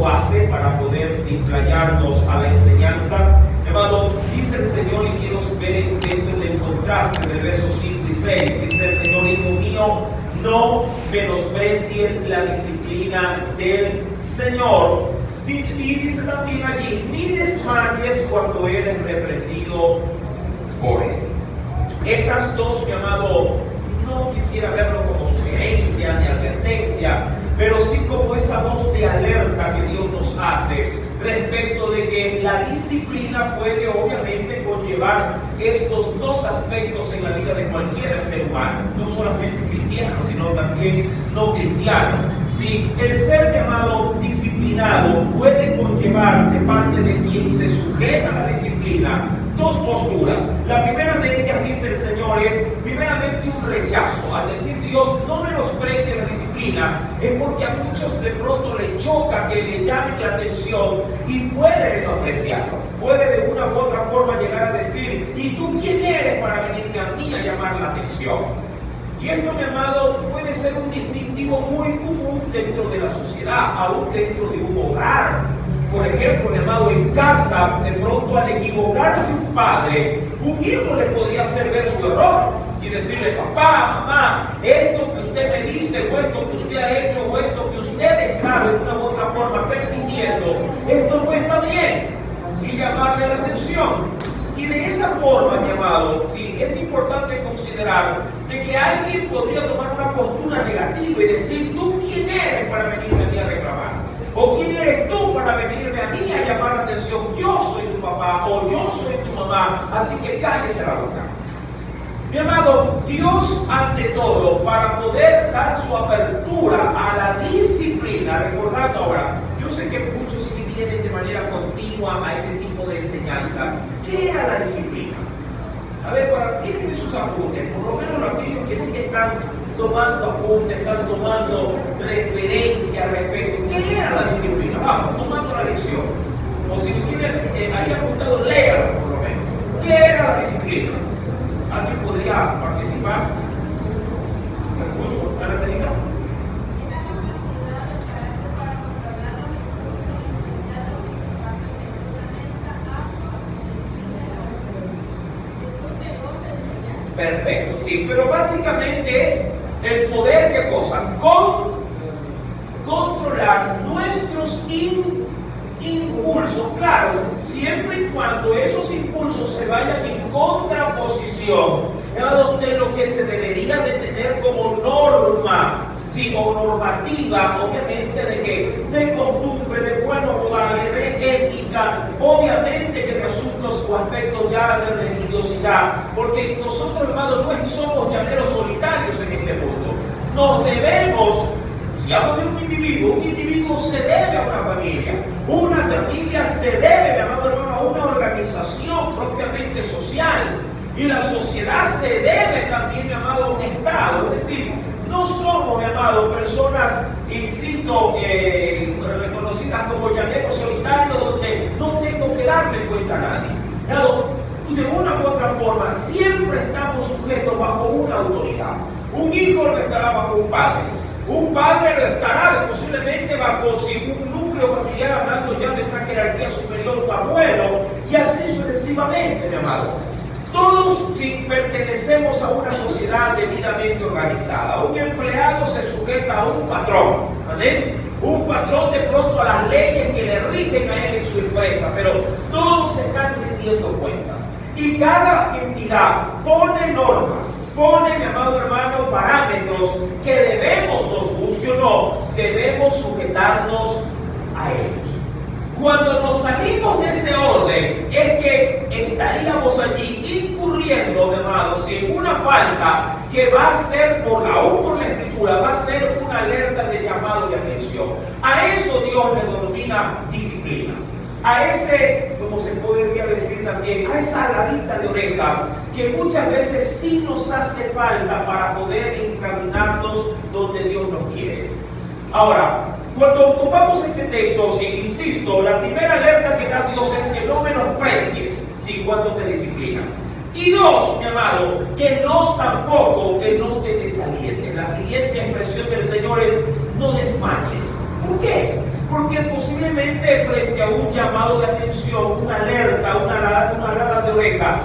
base para poder desplayarnos a la enseñanza. Hermano, dice el Señor, y quiero ver dentro del contraste del verso 5 y 6, dice el Señor: hijo mío, no menosprecies la disciplina del Señor. Y dice también allí: ni desmayes cuando eres reprendido por él. Estas dos, mi amado, no quisiera verlo como sugerencia ni advertencia, pero sí como esa voz de alerta que Dios nos hace respecto de que la disciplina puede obviamente conllevar estos dos aspectos en la vida de cualquier ser humano, no solamente cristiano, sino también no cristiano. Si el ser llamado disciplinado puede conllevar de parte de quien se sujeta a la disciplina dos posturas. La primera de ellas, dice el Señor, es primeramente un rechazo. Al decir Dios no menosprecie la disciplina, es porque a muchos de pronto le choca que le llamen la atención y puede menospreciarlo. Puede de una u otra forma llegar a decir: ¿y tú quién eres para venirme a mí a llamar la atención? Y esto, mi amado, puede ser un distintivo muy común dentro de la sociedad, aún dentro de un hogar. Por ejemplo, mi amado, en casa, de pronto al equivocarse un padre, un hijo le podría hacer ver su error y decirle: papá, mamá, esto que usted me dice, o esto que usted ha hecho, o esto que usted está de una u otra forma permitiendo, esto no está bien, y llamarle la atención. Y de esa forma, mi amado, sí, es importante considerar de que alguien podría tomar una postura negativa y decir: ¿tú quién eres para venirme a mí a reclamar? ¿O quién eres tú para venirme a mí a llamar la atención? Yo soy tu papá o yo soy tu mamá, así que cállese la boca. Mi amado, Dios ante todo, para poder dar su apertura a la disciplina, recordando ahora, yo sé que muchos sí vienen de manera continua a este tipo de enseñanza. ¿Qué era la disciplina? A ver, miren sus apuntes, por lo menos aquellos que sí están tomando apuntes, están tomando referencia respecto. ¿Qué era la disciplina? Vamos, tomando la lección. O si tienen ahí apuntado, léalo por lo menos. ¿Qué era la disciplina? ¿Alguien podría participar? ¿Me escucho? ¿Están acercando? Perfecto, sí, pero básicamente es el poder, ¿qué cosa? Controlar nuestros impulsos, claro, siempre y cuando esos impulsos se vayan en contraposición a donde lo que se debería de tener como norma, sí, o normativa, obviamente, de costumbre, de buenos modales, de ética, obviamente que de asuntos o aspectos ya de religiosidad, porque nosotros, hermanos, no somos llaneros solitarios en este mundo. Nos debemos, si hablo de un individuo se debe a una familia se debe, mi amado hermano, a una organización propiamente social, y la sociedad se debe también, mi amado, a un Estado. Es decir, no somos, mi amado, personas, insisto, reconocidas como llaneros solitarios, donde no tengo que darle cuenta a nadie. De una u otra forma, siempre estamos sujetos bajo una autoridad. Un hijo lo estará bajo un padre lo estará posiblemente bajo un núcleo familiar, hablando ya de una jerarquía superior, un abuelo, y así sucesivamente, mi amado. Todos pertenecemos a una sociedad debidamente organizada. Un empleado se sujeta a un patrón, ¿amén? Un patrón de pronto a las leyes que le rigen a él en su empresa, pero todos están rindiendo cuentas. Y cada entidad pone normas, pone, mi amado hermano, parámetros que debemos, nos guste o no, debemos sujetarnos a ellos. Cuando nos salimos de ese orden, es que estaríamos allí incurriendo, mi amado, en una falta que va a ser, aún por la Escritura, va a ser una alerta de llamado de atención. A eso Dios le denomina disciplina. A ese, como se podría decir también, a esa aladita de orejas que muchas veces sí nos hace falta para poder encaminarnos donde Dios nos quiere. Ahora, cuando topamos este texto, insisto, la primera alerta que da Dios es que no menosprecies cuando te disciplina. Y dos, mi amado, que no te desalientes. La siguiente expresión del Señor es: no desmayes ¿Por qué? Porque posiblemente frente a un llamado de atención, una alerta, una alada de oreja,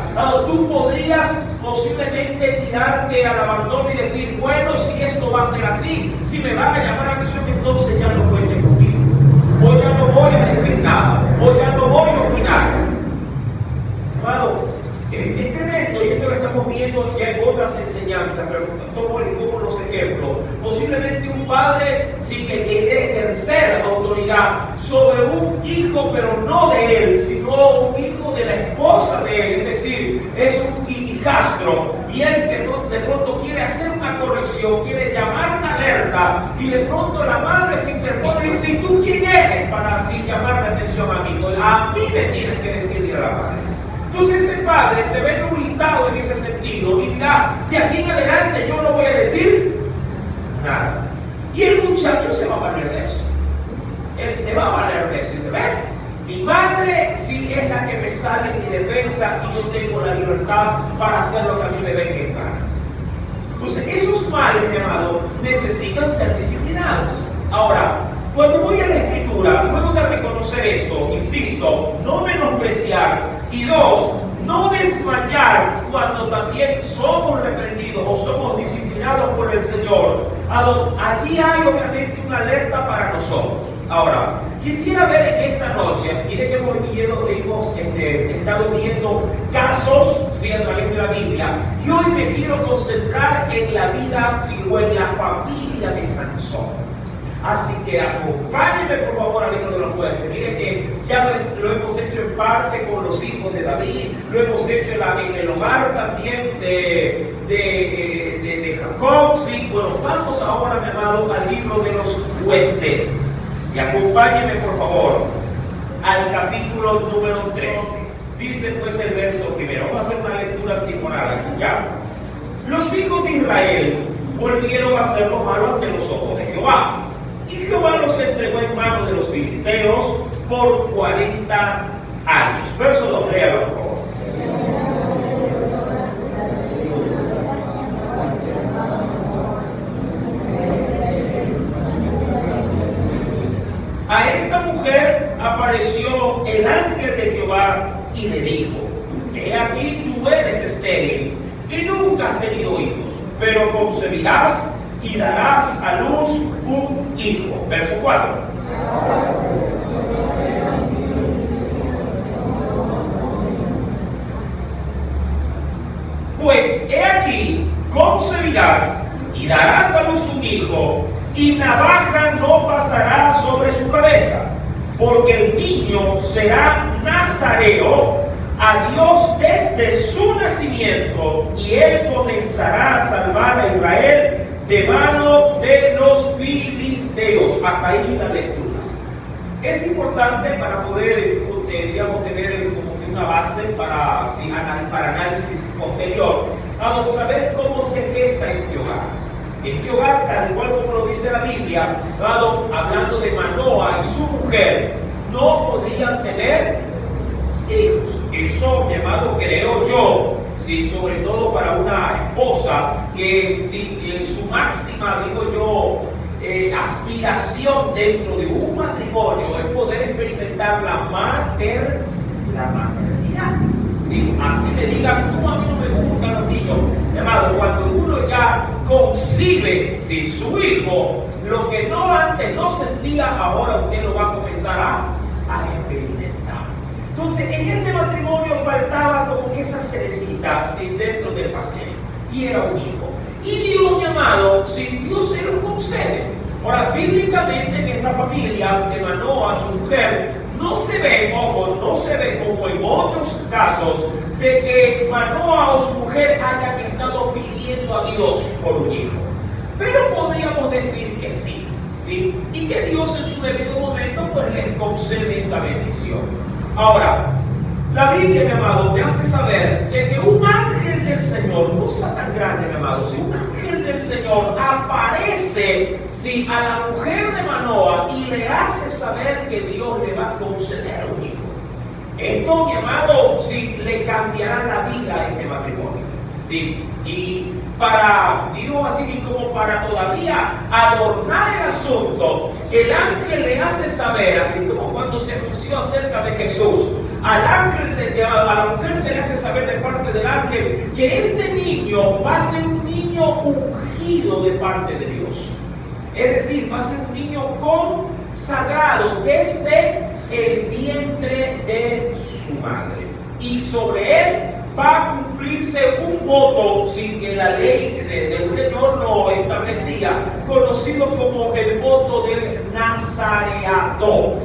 tú podrías posiblemente tirarte al abandono y decir, bueno, si esto va a ser así, si me van a llamar a atención, entonces ya no cuenten conmigo. O ya no voy a decir nada, o ya no voy a opinar. Hermano, es tremendo, y esto lo estamos viendo ya en otras enseñanzas, pero tomo como los ejemplos. Posiblemente un padre sí que quiere ejercer autoridad sobre un hijo, pero no de él, sino un hijo de la esposa de él, es decir, es un hijastro, y él de pronto quiere hacer una corrección, quiere llamar una alerta, y de pronto la madre se interpone y dice, ¿y tú quién eres para así llamar la atención a mi hijo? A mí me tienes que decir a la madre. Entonces ese padre se ve nublado en ese sentido y dirá, de aquí en adelante yo no voy a decir nada. Y el muchacho se va a valer de eso. Él se va a valer de eso y dice, ven, mi madre sí es la que me sale en mi defensa y yo tengo la libertad para hacer lo que a mí me venga en gana. Entonces esos males, mi amado, necesitan ser disciplinados. Ahora, cuando voy a la Escritura, luego de reconocer esto, insisto, no menospreciar, y dos, no desmayar cuando también somos reprendidos o somos disciplinados por el Señor. Allí hay obviamente una alerta para nosotros. Ahora, quisiera ver en esta noche, mire que hemos estado viendo casos, ¿sí?, a través de la Biblia, y hoy me quiero concentrar en la vida, ¿sí?, o en la familia de Sansón. Así que acompáñenme por favor al libro de los jueces. Miren que ya lo hemos hecho en parte con los hijos de David, lo hemos hecho en el hogar también de Jacob. Sí, bueno, vamos ahora, mi amado, al libro de los jueces. Y acompáñenme por favor al capítulo número 13. Dice pues el verso primero. Vamos a hacer una lectura antifonal aquí, ¿ya? Los hijos de Israel volvieron a hacer lo malo ante los ojos de Jehová. Y Jehová los entregó en manos de los filisteos por 40 años. Verso 2, léalo por favor. A esta mujer apareció el ángel de Jehová y le dijo, he aquí tú eres estéril y nunca has tenido hijos, pero concebirás y darás a luz un hijo. Verso 4. Pues he aquí, concebirás y darás a luz un hijo, y navaja no pasará sobre su cabeza, porque el niño será nazareo a Dios desde su nacimiento, y él comenzará a salvar a Israel de mano de los filisteos. Hasta ahí la lectura. Es importante para poder, digamos, tener como que una base para análisis posterior, a saber cómo se gesta este hogar. Este hogar, tal cual como lo dice la Biblia, hablando de Manoa y su mujer, no podían tener hijos. Eso, mi amado, creo yo, sí, sobre todo para una esposa que su máxima, digo yo, aspiración dentro de un matrimonio es poder experimentar la maternidad. ¿Sí? Así me digan, tú, a mí no me gustan los niños. Mi amado, cuando uno ya concibe su hijo, lo que antes no sentía, ahora usted lo va a comenzar a experimentar. Entonces, en este matrimonio faltaba como que esa cerecita dentro del pastel, y era un hijo. Y Dios, mi amado, Dios se lo concede. Ahora, bíblicamente en esta familia de Manoa, su mujer, no se ve como en otros casos de que Manoa o su mujer hayan estado pidiendo a Dios por un hijo. Pero podríamos decir que sí, ¿sí? Y que Dios en su debido momento pues les concede esta bendición. Ahora, la Biblia, mi amado, me hace saber que un ángel del Señor, cosa tan grande, mi amado, si un ángel del Señor aparece a la mujer de Manoa y le hace saber que Dios le va a conceder un hijo, esto, mi amado, le cambiará la vida a este matrimonio. ¿Sí? Y para Dios, así como para todavía adornar el asunto, el ángel le hace saber, así como cuando se anunció acerca de Jesús, a la mujer se le hace saber de parte del ángel que este niño va a ser un niño ungido de parte de Dios. Es decir, va a ser un niño consagrado desde el vientre de su madre. Y sobre él va a cumplirse un voto, sin que la ley del Señor lo establecía, conocido como el voto del nazareato,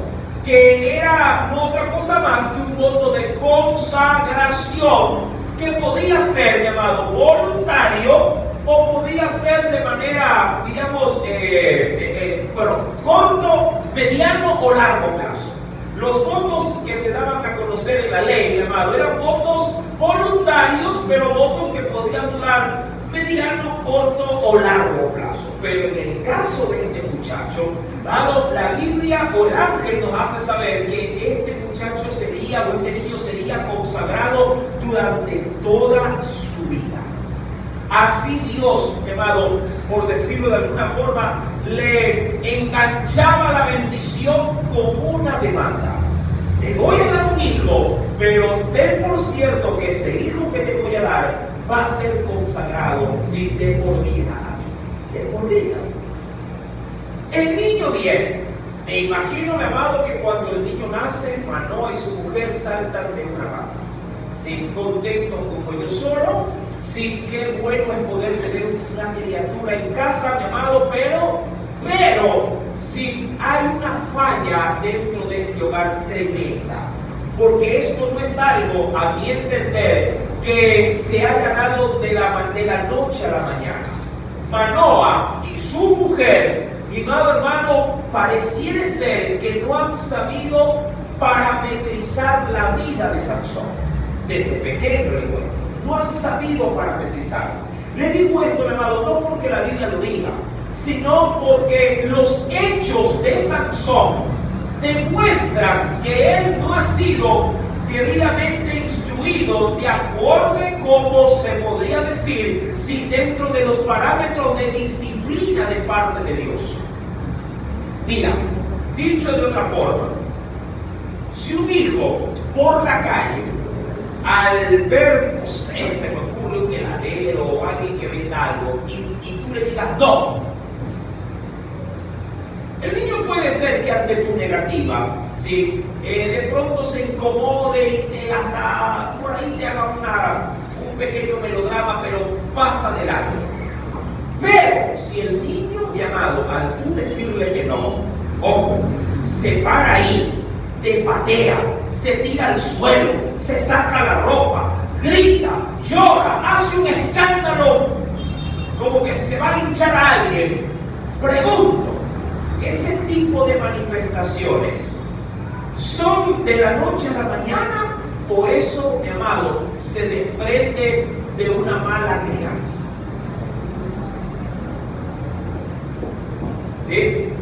que era no otra cosa más que un voto de consagración, que podía ser llamado voluntario o podía ser de manera, digamos, corto, mediano o largo plazo. Los votos que se daban a conocer en la ley, llamado, eran votos voluntarios, pero votos que podían durar mediano, corto o largo plazo. Pero en el caso de este muchacho, la Biblia o el ángel nos hace saber que este muchacho sería, o este niño sería consagrado durante toda su vida. Así Dios, amado, por decirlo de alguna forma, le enganchaba la bendición con una demanda. Te voy a dar un hijo, pero ten por cierto que ese hijo que te voy a dar va a ser consagrado, sí, de por vida a mí, de por vida. El niño viene. Me imagino, mi amado, que cuando el niño nace, Manoah y su mujer saltan de una pata. Sí, contentos como yo solo. Sí, qué bueno es poder tener una criatura en casa, mi amado, pero sí hay una falla dentro de este hogar tremenda, porque esto no es algo, a mi entender, que se haya dado de la noche a la mañana. Manoah y su mujer, mi amado hermano, pareciera ser que no han sabido parametrizar la vida de Sansón. Desde pequeño le cuento. No han sabido parametrizar. Le digo esto, mi amado, no porque la Biblia lo diga, sino porque los hechos de Sansón demuestran que él no ha sido debidamente instruido de acuerdo como se podría decir, si dentro de los parámetros de disciplina de parte de Dios. Mira, dicho de otra forma, si un hijo por la calle, al ver, no sé, se me ocurre un heladero o alguien que venda algo y tú le digas no, el niño puede ser que ante tu negativa, ¿sí? De pronto se incomode y hasta por ahí te haga un pequeño melodrama, pero pasa de largo. Pero si el niño, mi amado, al tú decirle que no, ojo, se para ahí, te patea, se tira al suelo, se saca la ropa, grita, llora, hace un escándalo, como que si se va a linchar a alguien. Pregunto, ¿ese tipo de manifestaciones son de la noche a la mañana o eso, mi amado, se desprende de una mala crianza? ¿Sí?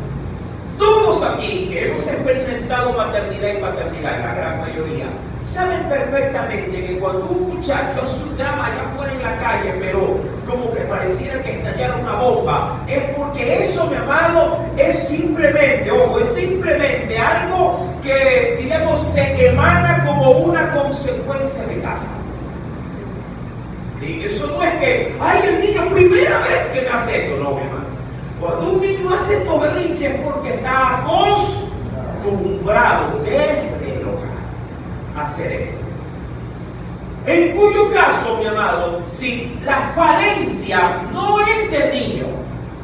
Todos aquí que hemos experimentado maternidad y paternidad, la gran mayoría, saben perfectamente que cuando un muchacho hace un drama allá afuera en la calle, pero como que pareciera que estallara una bomba, es porque eso, mi amado, es simplemente, ojo, es simplemente algo que, digamos, se emana como una consecuencia de casa. Y eso no es que, ay, el niño primera vez que me hace esto, no, mi hermano. Cuando un niño hace estos berrinches es porque está acostumbrado desde el hogar a hacer esto. En cuyo caso, mi amado, si la falencia no es del niño,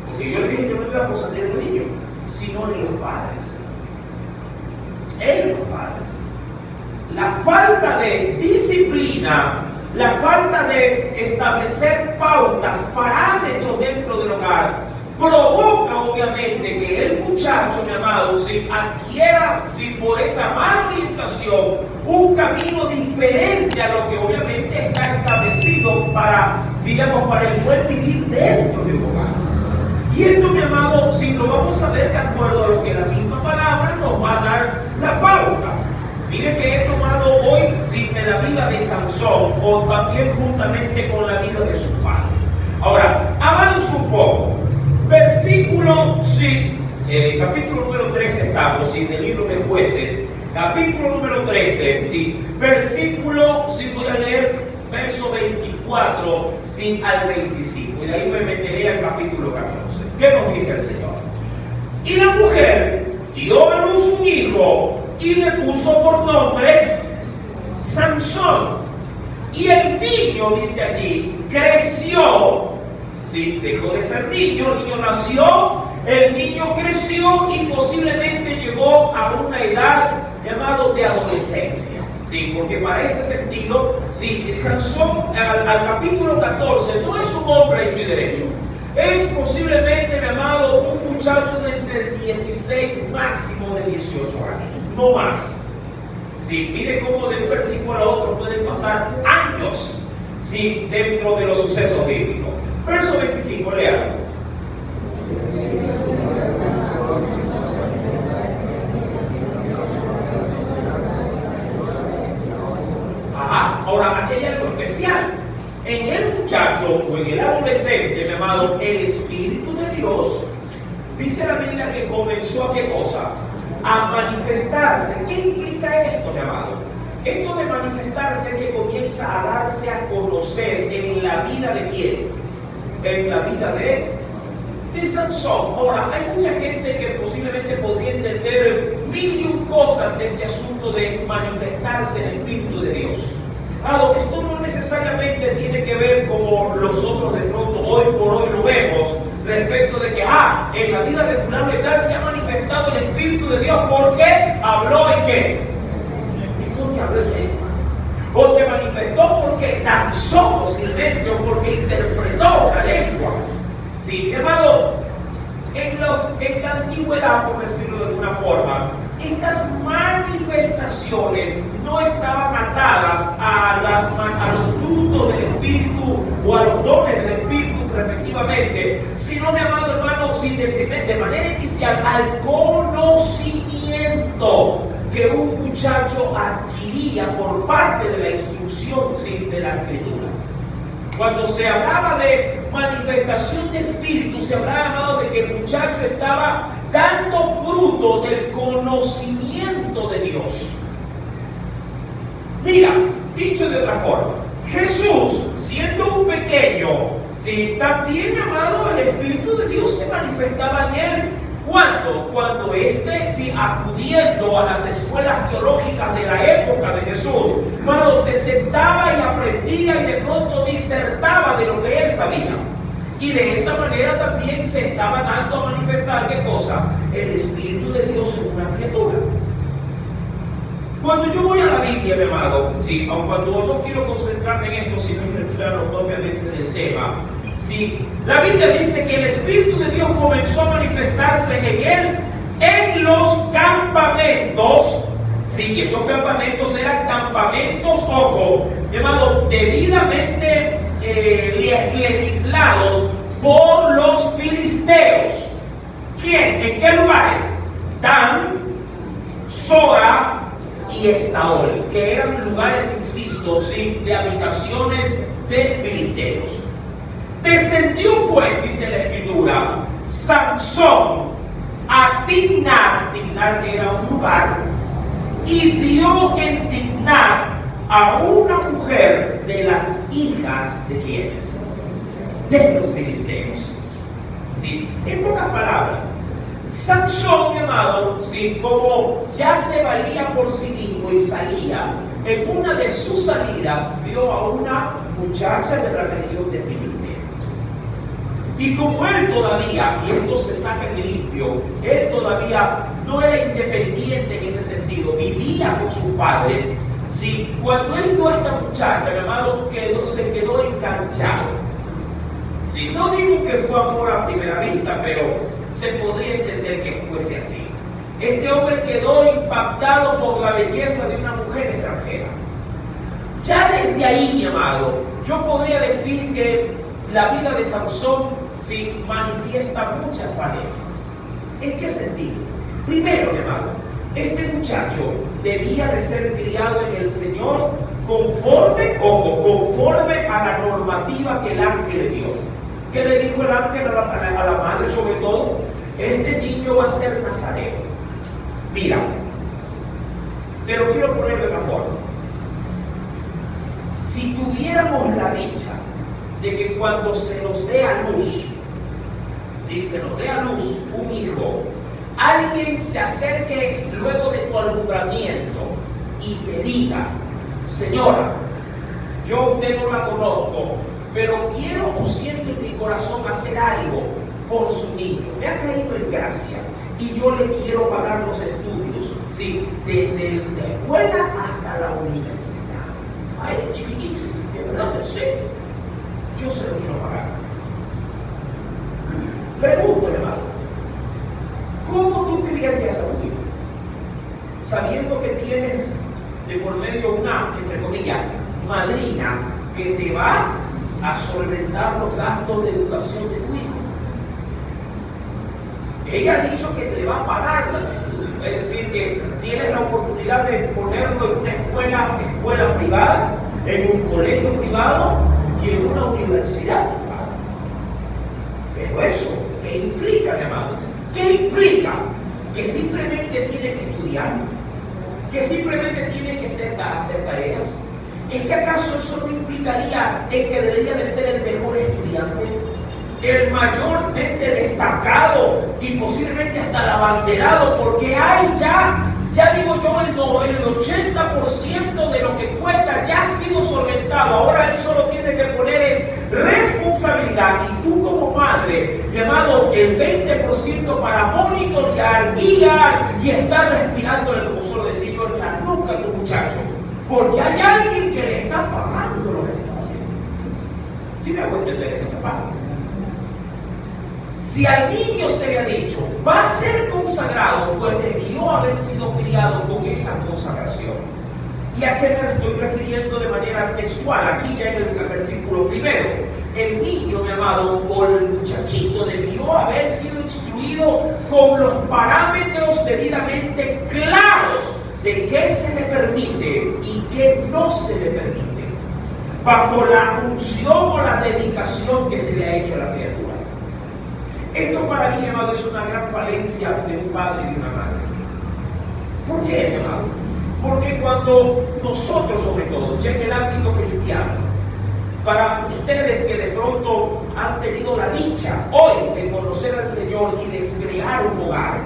porque yo le dije que no iba a posar en el niño, sino en los padres. En los padres. La falta de disciplina, la falta de establecer pautas, parámetros dentro del hogar, provoca obviamente que el muchacho, mi amado, si adquiera, si por esa mala orientación, un camino diferente a lo que obviamente está establecido para, digamos, para el buen vivir dentro de un hogar. Y esto, mi amado, si lo vamos a ver de acuerdo a lo que la misma palabra nos va a dar la pauta. Mire que he tomado hoy, sí, de la vida de Sansón, o también juntamente con la vida de sus padres. Ahora, avanzo un poco. Versículo, sí, capítulo número 13 estamos, sí, del libro de Jueces. Capítulo número 13, sí, versículo, sí, voy a leer verso 24, sí, al 25. Y de ahí me meteré al capítulo 14. ¿Qué nos dice el Señor? Y la mujer dio a luz un hijo y le puso por nombre Sansón. Y el niño, dice allí, creció. Sí, dejó de ser niño, el niño nació, el niño creció y posiblemente llegó a una edad llamada de adolescencia. Sí, porque para ese sentido, sí, Sansón al capítulo 14 no es un hombre hecho y derecho. Es posiblemente, mi amado, un muchacho de entre 16 máximo de 18 años, no más. Sí, mire cómo de un versículo a otro pueden pasar años, sí, dentro de los sucesos bíblicos. Verso 25, léalo. Ahora, aquí hay algo especial. En el muchacho o en el adolescente, mi amado, el Espíritu de Dios, dice la Biblia que comenzó a ¿qué cosa? A manifestarse. ¿Qué implica esto, mi amado? Esto de manifestarse es que comienza a darse a conocer en la vida de quién? En la vida de Sansón. Ahora, hay mucha gente que posiblemente podría entender mil y un cosas de este asunto de manifestarse el Espíritu de Dios. Esto no necesariamente tiene que ver como nosotros de pronto hoy por hoy lo vemos respecto de que en la vida de fulano y tal se ha manifestado el Espíritu de Dios. ¿Por qué? ¿Habló en qué? Porque habló en lengua. O se manifestó porque danzó posiblemente o porque interpretó la lengua. Sí, hermano, en la antigüedad, por decirlo de alguna forma, estas manifestaciones no estaban atadas a los frutos del Espíritu o a los dones del Espíritu respectivamente, sino, mi amado hermano, de manera inicial al conocimiento que un muchacho adquiría por parte de la instrucción de la Escritura. Cuando se hablaba de manifestación de espíritu, se hablaba, amado, de que el muchacho estaba dando fruto del conocimiento de Dios. Mira, dicho de otra forma, Jesús, siendo un pequeño, sí, también, amado, el Espíritu de Dios se manifestaba en él. ¿Cuándo? Cuando sí, acudiendo a las escuelas teológicas de la época de Jesús, cuando se sentaba y aprendía y de pronto disertaba de lo que él sabía. Y de esa manera también se estaba dando a manifestar, ¿qué cosa? El Espíritu de Dios en una criatura. Cuando yo voy a la Biblia, mi amado, sí, aun cuando no quiero concentrarme en esto, sino en el plano obviamente del tema, sí, la Biblia dice que el Espíritu de Dios comenzó a manifestarse en él en los campamentos. Sí, y estos campamentos eran campamentos, ojo, mi amado, debidamente legislados por los filisteos. ¿Quién? ¿En qué lugares? Dan, Sora y Estaol, que eran lugares, insisto, ¿sí?, de habitaciones de filisteos. Descendió pues, dice la Escritura, Sansón a Timnat. Timnat era un lugar, y vio en Timnat a una mujer de las hijas de quienes, de los filisteos. ¿Sí? En pocas palabras, Sansón, mi amado, ¿sí?, como ya se valía por sí mismo y salía, en una de sus salidas vio a una muchacha de la región de Filistea. Y como él todavía, y esto se saca en limpio, él todavía no era independiente en ese sentido, vivía con sus padres, ¿sí? Cuando él vio a esta muchacha, mi amado, se quedó enganchado. ¿Sí? No digo que fue amor a primera vista, pero se podría entender que fuese así. Este hombre quedó impactado por la belleza de una mujer extranjera. Ya desde ahí, mi amado, yo podría decir que la vida de Sansón, sí, manifiesta muchas falencias. ¿En qué sentido? Primero, mi amado, este muchacho debía de ser criado en el Señor conforme a la normativa que el ángel le dio. ¿Qué le dijo el ángel a la madre sobre todo? Este niño va a ser nazareno. Mira, te lo quiero poner de otra forma. Si tuviéramos la dicha de que cuando se nos dé a luz, si se nos dé a luz un hijo, alguien se acerque luego de tu alumbramiento y te diga: señora, yo a usted no la conozco, pero quiero o siento en mi corazón hacer algo por su niño, me ha caído en gracia y yo le quiero pagar los estudios, ¿sí? Desde la escuela hasta la universidad. Ay, chiquitito, de verdad, sí, yo se lo quiero pagar. Pregúntale, hermano, ¿cómo tú criarías a tu hijo? Sabiendo que tienes de por medio una, entre comillas, madrina que te va a solventar los gastos de educación de tu hijo. Ella ha dicho que le va a pagar los estudios, es decir, que tienes la oportunidad de ponerlo en una escuela privada, en un colegio privado y en una universidad privada. Pero eso, ¿qué implica, mi amado? ¿Qué implica? Que simplemente tiene que estudiar, que simplemente tiene que hacer tareas. ¿Es que acaso eso no implicaría en que debería de ser el mejor estudiante, el mayormente destacado y posiblemente hasta el abanderado? Porque hay ya digo yo, el 80% de lo que cuesta ya ha sido solventado. Ahora él solo tiene que poner es responsabilidad, y tú como madre, llamado el 20% para monitorear, guiar y estar respirándole, como suelo decir yo, en la nuca a tu muchacho. Porque hay alguien que le está pagando los estudios. ¿Sí me hago entender en esta parte? Si al niño se le ha dicho, va a ser consagrado, pues debió haber sido criado con esa consagración. ¿Y a qué me estoy refiriendo de manera textual? Aquí ya en el versículo primero. El niño, mi amado, o el muchachito debió haber sido instruido con los parámetros debidamente claros de qué se le permite y qué no se le permite, bajo la unción o la dedicación que se le ha hecho a la criatura. Esto para mí, mi amado, es una gran falencia de un padre y de una madre. ¿Por qué, mi amado? Porque cuando nosotros, sobre todo, ya en el ámbito cristiano, para ustedes que de pronto han tenido la dicha hoy de conocer al Señor y de crear un hogar,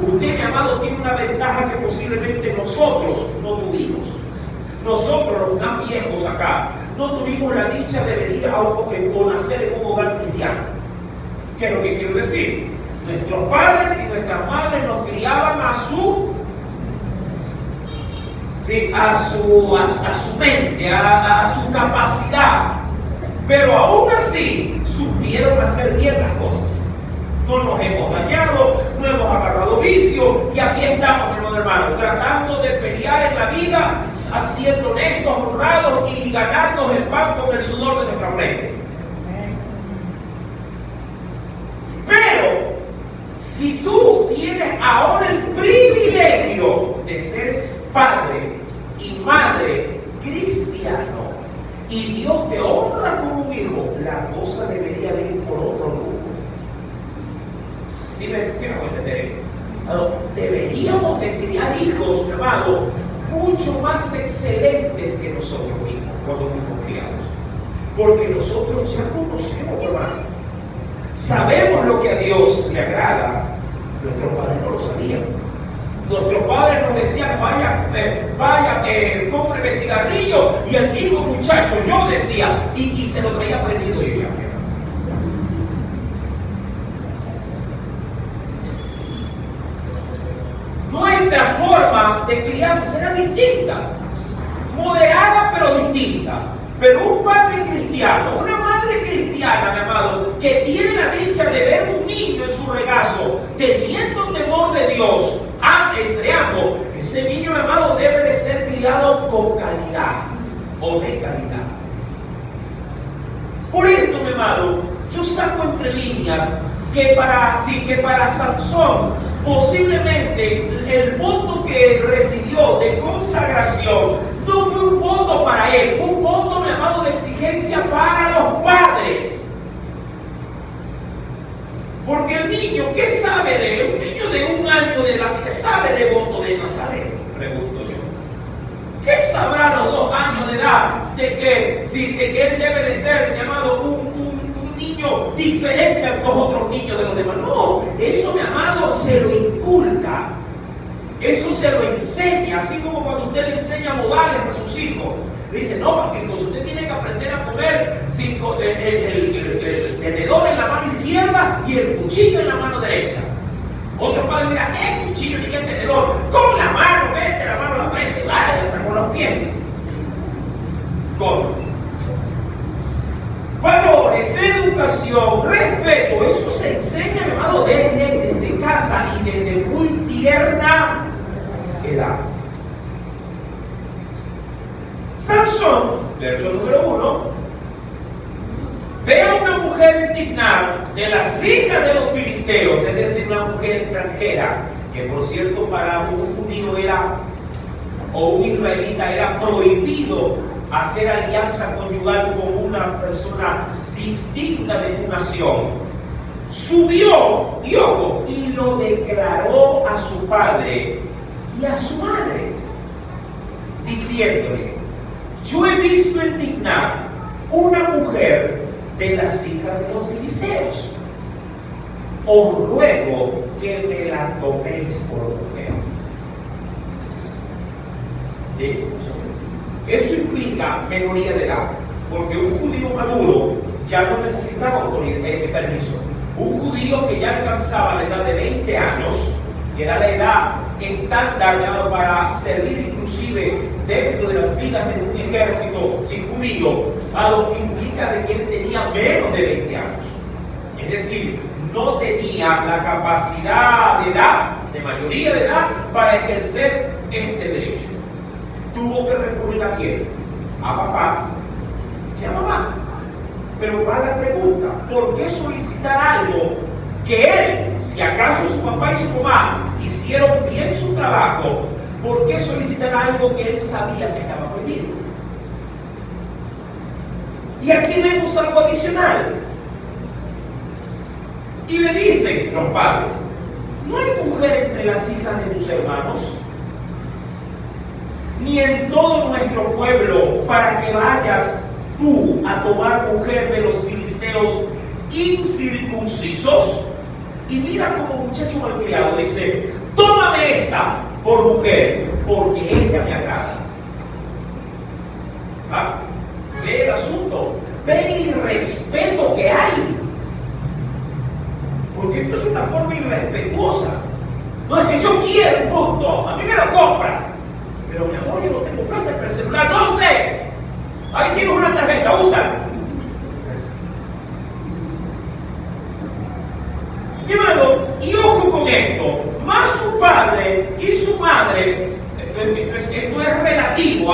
usted, mi amado, tiene una ventaja que posiblemente nosotros no tuvimos. Nosotros, los más viejos acá, no tuvimos la dicha de venir o nacer en un hogar cristiano. ¿Qué es lo que quiero decir? Nuestros padres y nuestras madres nos criaban a su mente, a su capacidad. Pero aún así, supieron hacer bien las cosas. No nos hemos dañado, no hemos agarrado vicio, y aquí estamos, mi hermano, tratando de pelear en la vida, siendo honestos, honrados y ganarnos el pan con el sudor de nuestra frente. Pero si tú tienes ahora el privilegio de ser padre y madre cristiano y Dios te honra como un hijo, la cosa debería de ir por otro rumbo. ¿Sí me puedo entender? Deberíamos de criar hijos, mi amado, mucho más excelentes que nosotros mismos cuando fuimos criados. Porque nosotros ya conocemos, mi hermano. Sabemos lo que a Dios le agrada. Nuestros padres no lo sabían. Nuestros padres nos decían, vaya, cómpreme cigarrillo, y el mismo muchacho, yo decía, y se lo traía prendido y ya. Nuestra forma de crianza era distinta, moderada pero distinta. Pero un padre cristiano, una madre cristiana, mi amado, que tiene la dicha de ver un niño en su regazo, teniendo temor de Dios, entre ambos, ese niño, mi amado, debe de ser criado con calidad o de calidad. Por esto, mi amado, yo saco entre líneas que para Sansón, posiblemente el voto que recibió de consagración no fue un voto para él, fue un voto, mi amado, de exigencia para los padres. Porque el niño, ¿qué sabe de él? Un niño de 1 año de edad, ¿qué sabe de voto de Nazaret? Pregunto yo. ¿Qué sabrá a los 2 años de edad de que él debe de ser llamado un niño diferente a los otros niños de los demás? No, eso, mi amado, se lo inculca. Eso se lo enseña, así como cuando usted le enseña modales a sus hijos. Le dice, no, papito, usted tiene que aprender a comer el tenedor en la mano izquierda y el cuchillo en la mano derecha. Otro padre dirá, ¿qué cuchillo ni qué tenedor? Con la mano, mete la mano a la presa y vaya hasta con los pies. ¿Cómo? Valores, educación, respeto, eso se enseña, mi amado, desde casa y desde muy tierna edad. Sansón, verso número 1, ve a una mujer en Timnar de las hijas de los filisteos, es decir, una mujer extranjera, que por cierto para un judío o un israelita era prohibido hacer alianza conyugal con una persona distinta de tu nación. Subió, y ojo, y lo declaró a su padre y a su madre, diciéndole, yo he visto en Timnar una mujer de las hijas de los filisteos. Os ruego que me la toméis por mujer. Eso implica menoría de edad, porque un judío maduro ya no necesitaba permiso. Un judío que ya alcanzaba la edad de 20 años, que era la edad estándar para servir inclusive dentro de las filas en un ejército sin judío, implica de que él tenía menos de 20 años. Es decir, no tenía la capacidad de edad, de mayoría de edad, para ejercer este derecho. Tuvo que recurrir ¿a quién? A papá y a mamá. Pero va la pregunta, ¿por qué solicitar algo que él, si acaso su papá y su mamá hicieron bien su trabajo, por qué solicitar algo que él sabía que estaba prohibido? Y aquí vemos algo adicional. Y le dicen los padres, ¿no hay mujer entre las hijas de tus hermanos? Ni en todo nuestro pueblo, para que vayas tú a tomar mujer de los filisteos incircuncisos. Y mira como muchacho malcriado dice, tómame esta por mujer, porque ella me agrada. Ve el asunto, ve el irrespeto que hay, porque esto es una forma irrespetuosa. No es que yo quiero, punto, a mí me lo compras, pero mi amor, yo no tengo plata para el celular, no sé, ahí tienes una tarjeta, úsala. Mi hermano, y ojo con esto, más su padre y su madre, esto es relativo,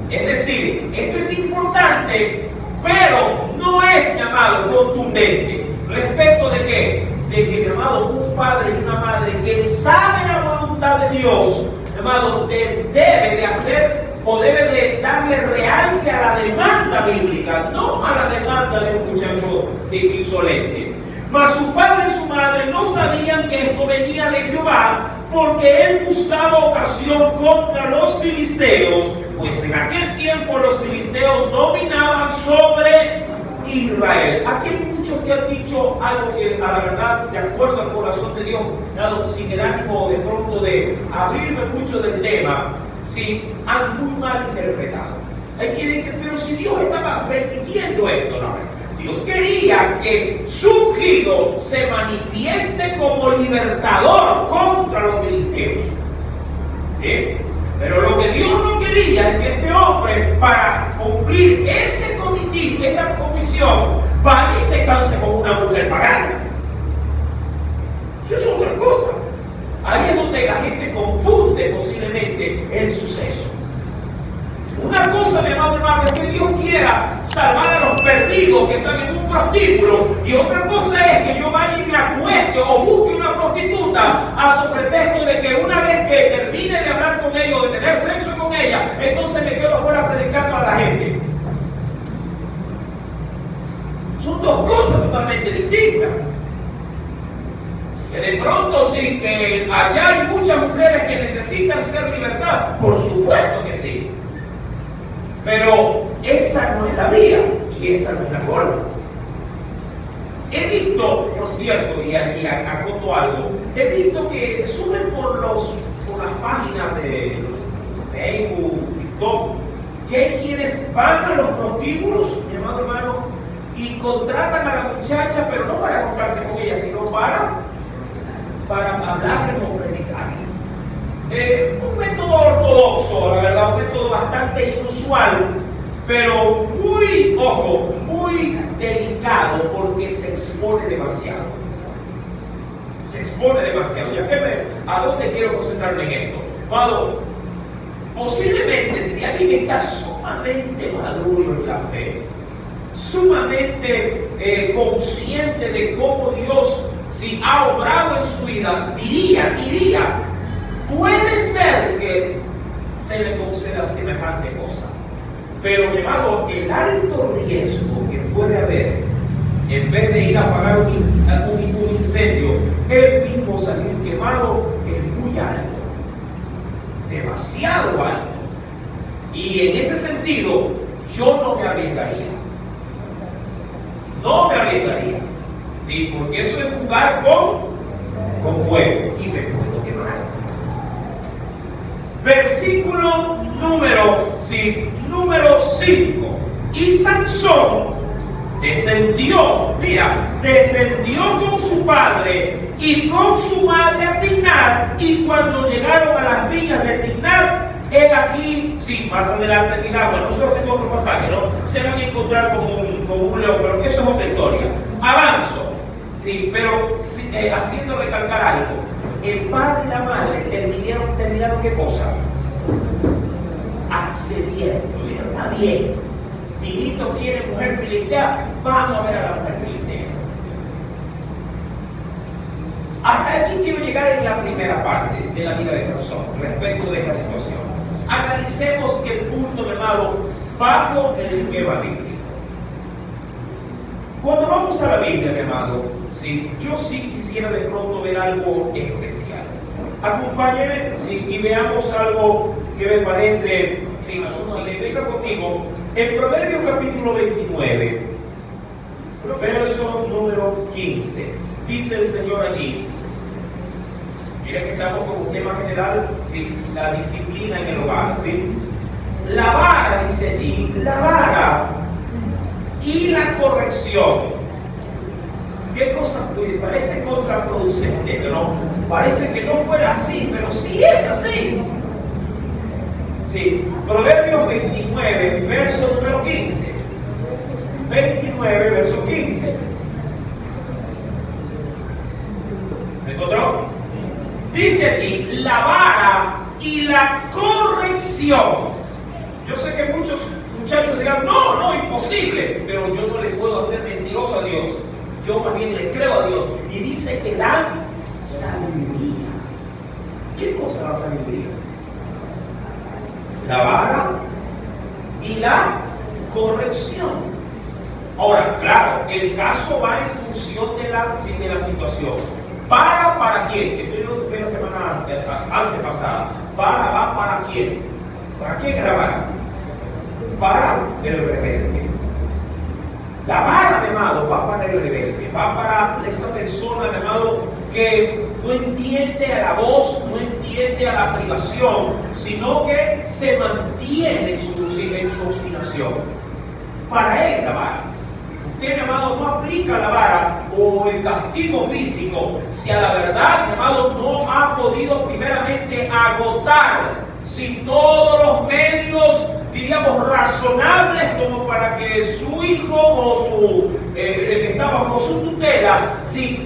es decir, esto es importante, pero no es, mi amado, contundente. ¿Respecto de qué? De que, mi amado, un padre y una madre que sabe la voluntad de Dios, mi amado, debe de hacer o debe de darle realce a la demanda bíblica, no a la demanda de un muchacho insolente. Mas su padre y su madre no sabían que esto venía de Jehová, porque él buscaba ocasión contra los filisteos, pues en aquel tiempo los filisteos dominaban sobre Israel. Aquí hay muchos que han dicho algo que a la verdad, de acuerdo al corazón de Dios, sin el ánimo de pronto de abrirme mucho del tema, sí, han muy mal interpretado. Hay quienes dicen, pero si Dios estaba permitiendo esto, no. Dios quería que su ungido se manifieste como libertador contra los filisteos. Pero lo que Dios no quería es que este hombre, para cumplir ese cometido, esa comisión, vaya y se canse con una mujer pagana. Eso es otra cosa. Ahí es donde la gente confunde posiblemente el suceso. Una cosa, mi amado hermano, es que Dios quiera salvar a los perdidos que están en un prostíbulo, y otra cosa es que yo vaya y me acueste o busque una prostituta a su pretexto de que una vez que termine de hablar con ella o de tener sexo con ella, entonces me quedo afuera predicando a la gente. Son dos cosas totalmente distintas. Que de pronto sí, que allá hay muchas mujeres que necesitan ser libertadas. Por supuesto que sí. Pero esa no es la vía y esa no es la forma. He visto, por cierto, y aquí acoto algo, he visto que suben por las páginas de Facebook, TikTok, que hay quienes van a los prostíbulos, mi amado hermano, y contratan a la muchacha, pero no para acostarse con ella, sino para hablarles o predicarles. Un método ortodoxo, la verdad, un método bastante inusual, pero muy, ojo, muy delicado porque se expone demasiado. Se expone demasiado. ¿A dónde quiero concentrarme en esto? Amado, posiblemente si alguien está sumamente maduro en la fe, sumamente consciente de cómo Dios ha obrado en su vida, diría, puede ser que se le conceda semejante cosa. Pero, mi hermano, el alto riesgo que puede haber, en vez de ir a apagar un incendio, él mismo salir quemado, es muy alto, demasiado alto. Y en ese sentido, yo no me arriesgaría. No me arriesgaría. ¿Sí? Porque eso es jugar con fuego y me puedo quemar. Versículo número 5. Y Sansón descendió con su padre y con su madre a Timnat, y cuando llegaron a las viñas de Timnat, he aquí, más adelante dirá, bueno, eso es otro pasaje, ¿no? Se van a encontrar como un león, pero eso es otra historia. Avanzo, pero haciendo recalcar algo. El padre y la madre terminaron ¿qué cosa? Accediendo. Está bien, mi hijito quiere mujer filistea, vamos a ver a la mujer filistea. Hasta aquí quiero llegar en la primera parte de la vida de Sansón respecto de esta situación. Analicemos el punto, mi hermano, bajo el esquema bíblico. Cuando vamos a la Biblia, mi amado, yo sí quisiera de pronto ver algo especial. Acompáñenme y veamos algo que me parece, venga conmigo, en Proverbios capítulo 29, verso número 15, dice el Señor allí, mira que estamos con un tema general, la disciplina en el hogar, la vara, dice allí, la vara y la corrección. ¿Qué cosa? Parece contraproducente, ¿no? Parece que no fuera así, pero sí es así. Proverbios 29, verso número 15. 29, verso 15. ¿Me encontró? Dice aquí, la vara y la corrección. Yo sé que muchos muchachos dirán, no, imposible, pero yo no le puedo hacer mentiroso a Dios. Yo más bien le creo a Dios. Y dice que dan sabiduría. ¿Qué cosa da sabiduría? La vara y la corrección. Ahora, claro, el caso va en función de la situación. ¿Para quién? Esto yo lo tuve la semana antepasada. ¿Va para quién? ¿Para quién es la vara? Para el rebelde. La vara, mi amado, va para el rebelde, va para esa persona, mi amado, que no entiende a la voz, no entiende a la privación, sino que se mantiene en su obstinación. Para él es la vara. Usted, mi amado, no aplica la vara o el castigo físico si a la verdad, mi amado, no ha podido primeramente agotar todos los medios, diríamos, razonables como para que su hijo o el que está bajo su tutela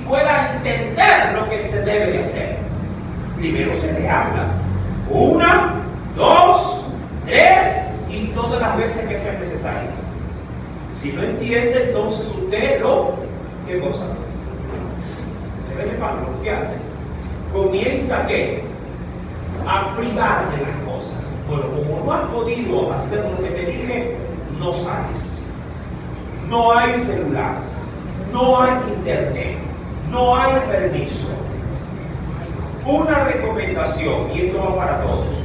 pueda entender lo que se debe de hacer. Primero se le habla 1, 2, 3 y todas las veces que sean necesarias. Si no entiende, entonces usted ¿qué cosa? ¿Qué hace? Comienza a privar de las cosas. Bueno, como no has podido hacer lo que te dije, no sales. No hay celular, no hay internet, no hay permiso, una recomendación, y esto va para todos.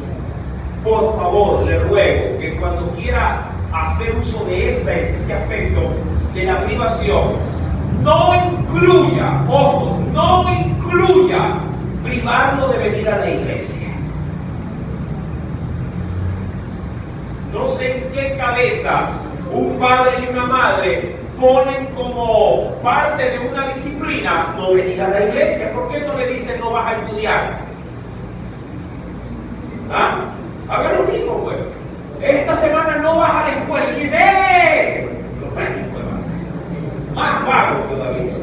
Por favor, le ruego que cuando quiera hacer uso de este aspecto de la privación, no incluya, ojo, no incluya privarlo de venir a la iglesia. No sé en qué cabeza un padre y una madre ponen como parte de una disciplina no venir a la iglesia. ¿Por qué no le dicen no vas a estudiar? ¿Ah? Haga lo mismo, pues. Esta semana no vas a la escuela y dice ¡eh! Los premios, pues, más vago todavía.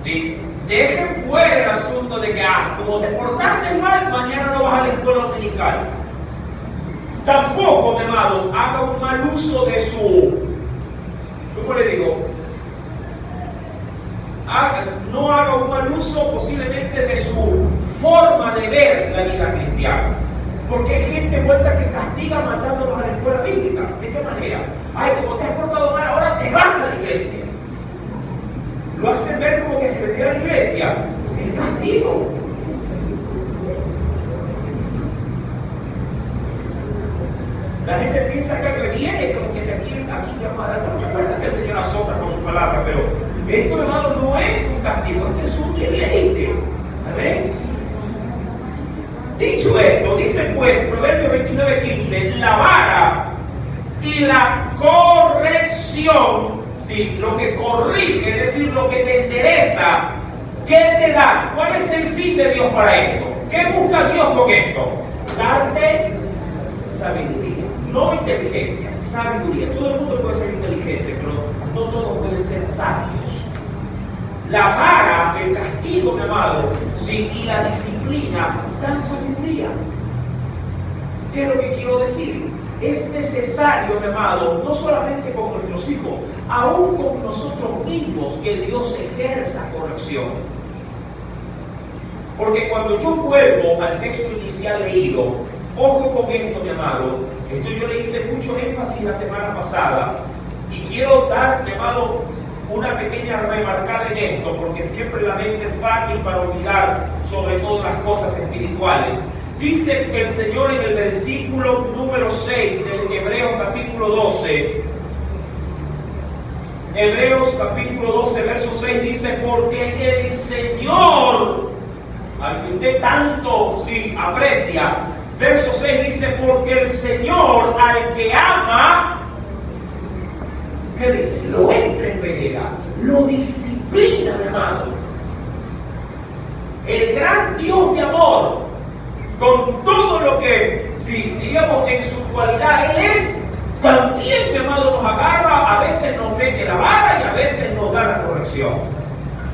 ¿Sí? Deje fuera el asunto de que, como te portaste mal, mañana no vas a la escuela dominical. Tampoco, mi amado, haga un mal uso de su, ¿cómo le digo? No haga un mal uso posiblemente de su forma de ver la vida cristiana. Porque hay gente vuelta que castiga mandándolos a la escuela bíblica. ¿De qué manera? Ay, como te has portado mal, ahora te van a la iglesia. Lo hacen ver como que se metió a la iglesia. Es castigo. La gente piensa que viene como que se aquí llama a dar. No recuerda que el Señor azota con su palabra, pero esto, hermano, no es un castigo, esto es un deleite. Amén. Dicho esto, dice pues, Proverbios 29:15, la vara y la corrección, ¿sí? Lo que corrige, es decir, lo que te endereza, ¿qué te da? ¿Cuál es el fin de Dios para esto? ¿Qué busca Dios con esto? Darte sabiduría. No inteligencia, sabiduría. Todo el mundo puede ser inteligente, pero no todos pueden ser sabios. La vara, el castigo, mi amado, ¿sí? Y la disciplina dan sabiduría. ¿Qué es lo que quiero decir? Es necesario, mi amado, no solamente con nuestros hijos, aún con nosotros mismos, que Dios ejerza corrección. Porque cuando yo vuelvo al texto inicial leído, ojo con esto, mi amado. Esto yo le hice mucho énfasis la semana pasada y quiero dar, mi amado, una pequeña remarcada en esto, porque siempre la mente es frágil para olvidar sobre todo las cosas espirituales. Dice el Señor en el versículo número 6 del Hebreos capítulo 12. Hebreos capítulo 12, verso 6 dice, porque el Señor, al que usted tanto aprecia, verso 6 dice, porque el Señor al que ama, ¿qué dice? Lo entra en vereda, lo disciplina, mi amado. El gran Dios de amor, con todo lo que, digamos, en su cualidad Él es, también, mi amado, nos agarra, a veces nos mete la vara y a veces nos da la corrección.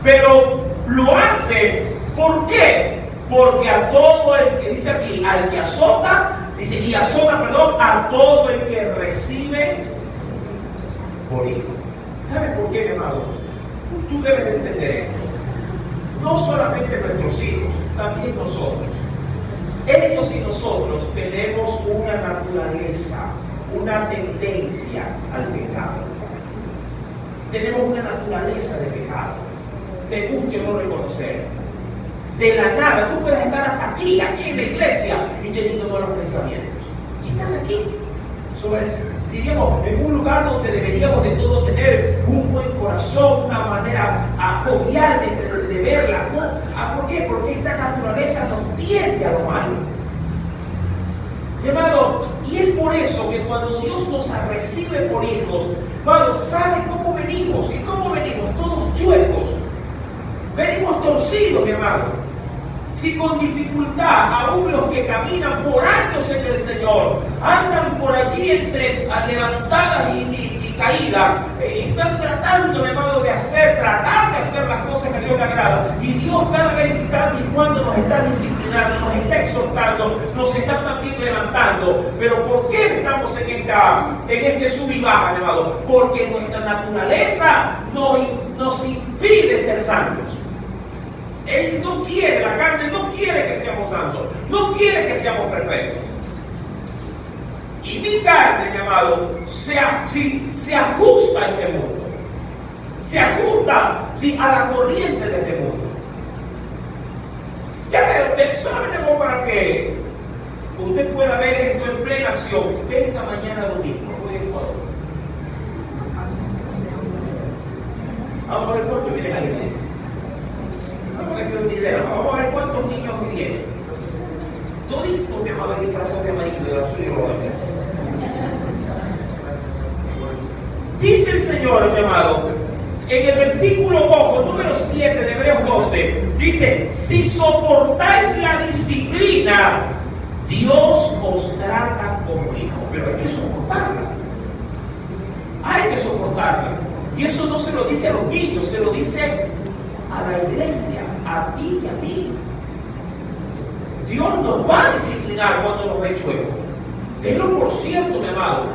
Pero lo hace, ¿por qué? Porque a todo el que, dice aquí, al que azota, dice, y azota, perdón, a todo el que recibe por hijo. ¿Sabes por qué, mi amado? Tú debes de entender esto. No solamente nuestros hijos, también nosotros. Ellos y nosotros tenemos una naturaleza, una tendencia al pecado. Tenemos una naturaleza de pecado. Te guste o no reconocer. De la nada, tú puedes estar hasta aquí en la iglesia y teniendo malos pensamientos. Y estás aquí. Diríamos, en un lugar donde deberíamos de todo tener un buen corazón, una manera jovial de verla, ¿no? ¿Por qué? Porque esta naturaleza nos tiende a lo malo. Hermano, y es por eso que cuando Dios nos recibe por hijos, hermano, ¿sabe cómo venimos? ¿Y cómo venimos? Todos chuecos. Venimos torcidos, mi hermano. Si con dificultad, aún los que caminan por años en el Señor, andan por allí entre levantadas y caídas, están tratando, mi hermano, tratar de hacer las cosas que a Dios le agrada. Y Dios cada vez y cuando nos está disciplinando, nos está exhortando, nos está también levantando. Pero ¿por qué estamos en este sub y baja, mi hermano? Porque nuestra naturaleza nos impide ser santos. Él no quiere, la carne no quiere que seamos santos, no quiere que seamos perfectos. Y mi carne, mi amado, se ajusta a este mundo, se ajusta a la corriente de este mundo. que usted pueda ver esto en plena acción. Venga mañana domingo, voy a Ecuador. Vamos a ver cuántos vienen a la iglesia. Vamos a hacer un video, vamos a ver cuántos niños vienen. Toditos, mi amado, disfrazados de amarillo, de azul y rojo. Dice el Señor, mi amado, en el versículo número 7 de Hebreos 12, dice: si soportáis la disciplina, Dios os trata como hijos. Pero hay que soportarla. Hay que soportarla. Y eso no se lo dice a los niños, se lo dice a la iglesia, a ti y a mí. Dios nos va a disciplinar cuando nos ve chuecos. Tenlo por cierto, mi amado.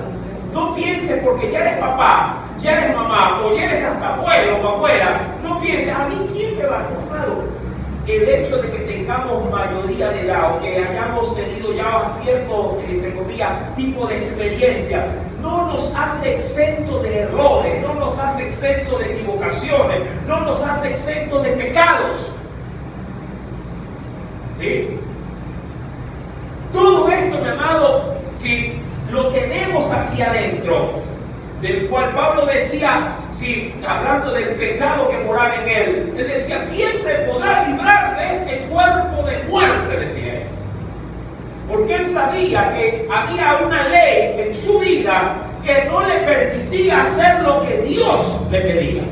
No pienses porque ya eres papá, ya eres mamá, o ya eres hasta abuelo o abuela. No pienses, ¿a mí quién me va a comprar? El hecho de que tengamos mayoría de edad o que hayamos tenido ya cierto, entre comillas, tipo de experiencia, no nos hace exento de errores, no nos hace exento de equivocaciones, no nos hace exento de pecados. ¿Sí? Todo esto, mi amado, si lo tenemos aquí adentro, del cual Pablo decía, hablando del pecado que moraba en él decía: ¿quién me podrá librar de este cuerpo de muerte? Decía él. Porque él sabía que había una ley en su vida que no le permitía hacer lo que Dios le pedía.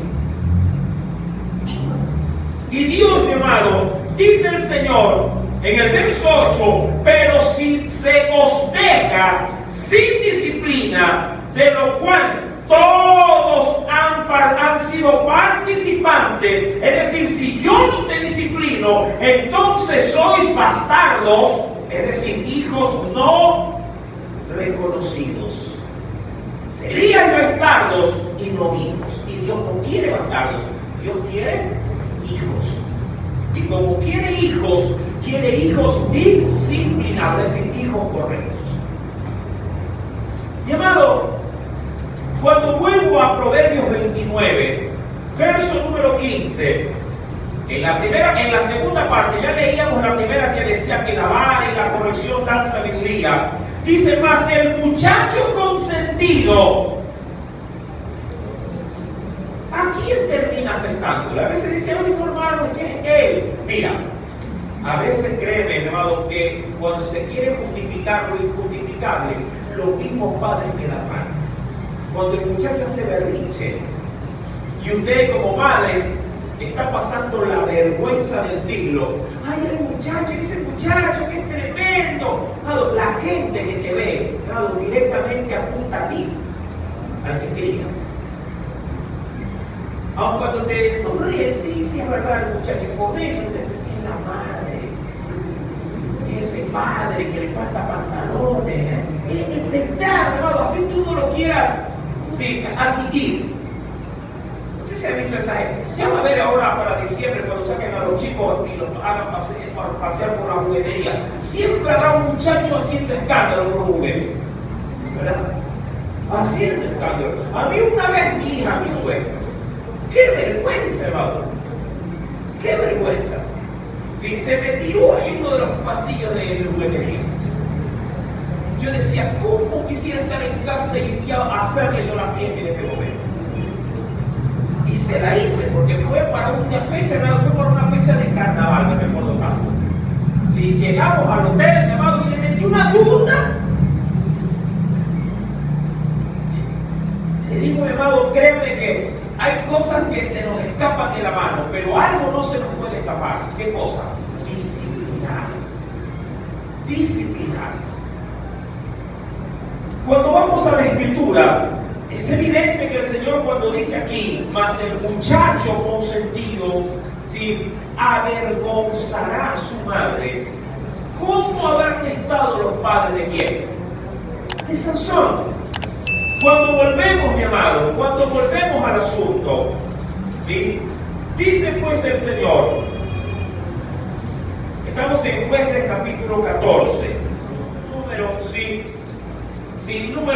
Y Dios, mi amado, dice el Señor en el verso 8: pero si se os deja sin disciplina, de lo cual todos han sido participantes, es decir, si yo no te disciplino, entonces sois bastardos, es decir, hijos no reconocidos. Serían bastardos y no hijos. Y Dios no quiere bastardos, Dios quiere hijos. Y como quiere hijos disciplinados, es decir, hijos correctos. Mi amado, cuando vuelvo a Proverbios 29, verso número 15, en la segunda parte, ya leíamos la primera que decía que la vara y la corrección dan sabiduría. Dice: mas el muchacho consentido, ¿a quién termina afectándole? A veces dice: oh, informarnos que es él. Mira, a veces créeme, mi amado, que cuando se quiere justificar lo injustificable, los mismos padres quedan mal. Cuando el muchacho hace berrinche y usted como madre está pasando la vergüenza del siglo: ay, el muchacho, ese muchacho que es tremendo. La gente que te ve, directamente apunta a ti, al que cría. Aun cuando te sonríe, sí, es verdad, el muchacho es joven, dice: es la madre, ese padre que le falta pantalones, es intentar, hermano, así tú no lo quieras admitir. Usted se ha visto esa gente. Ya va a ver ahora para diciembre, cuando saquen a los chicos y los hagan pasear por la juguetería, siempre habrá un muchacho haciendo escándalo por un juguete, ¿verdad? Haciendo escándalo. A mí una vez mi hija, mi suegra, qué vergüenza, hermano, qué vergüenza. Se me tiró ahí uno de los pasillos de juguetería. Yo decía: ¿cómo quisiera estar en casa y ya hacerle yo la fiesta en este momento? Y se la hice porque fue para una fecha, fue para una fecha de carnaval, me recuerdo tanto. Llegamos al hotel, mi amado, y le metí una tunda. Le digo, mi amado, créeme que hay cosas que se nos escapan de la mano, pero algo no se nos puede escapar. ¿Qué cosa? Disciplinar. Disciplinar. Cuando vamos a la Escritura, es evidente que el Señor, cuando dice aquí: mas el muchacho consentido, avergonzará a su madre. ¿Cómo habrán estado los padres de quién? De Sansón. Cuando volvemos, mi amado, cuando volvemos al asunto, dice pues el Señor, estamos en Jueces capítulo 14, número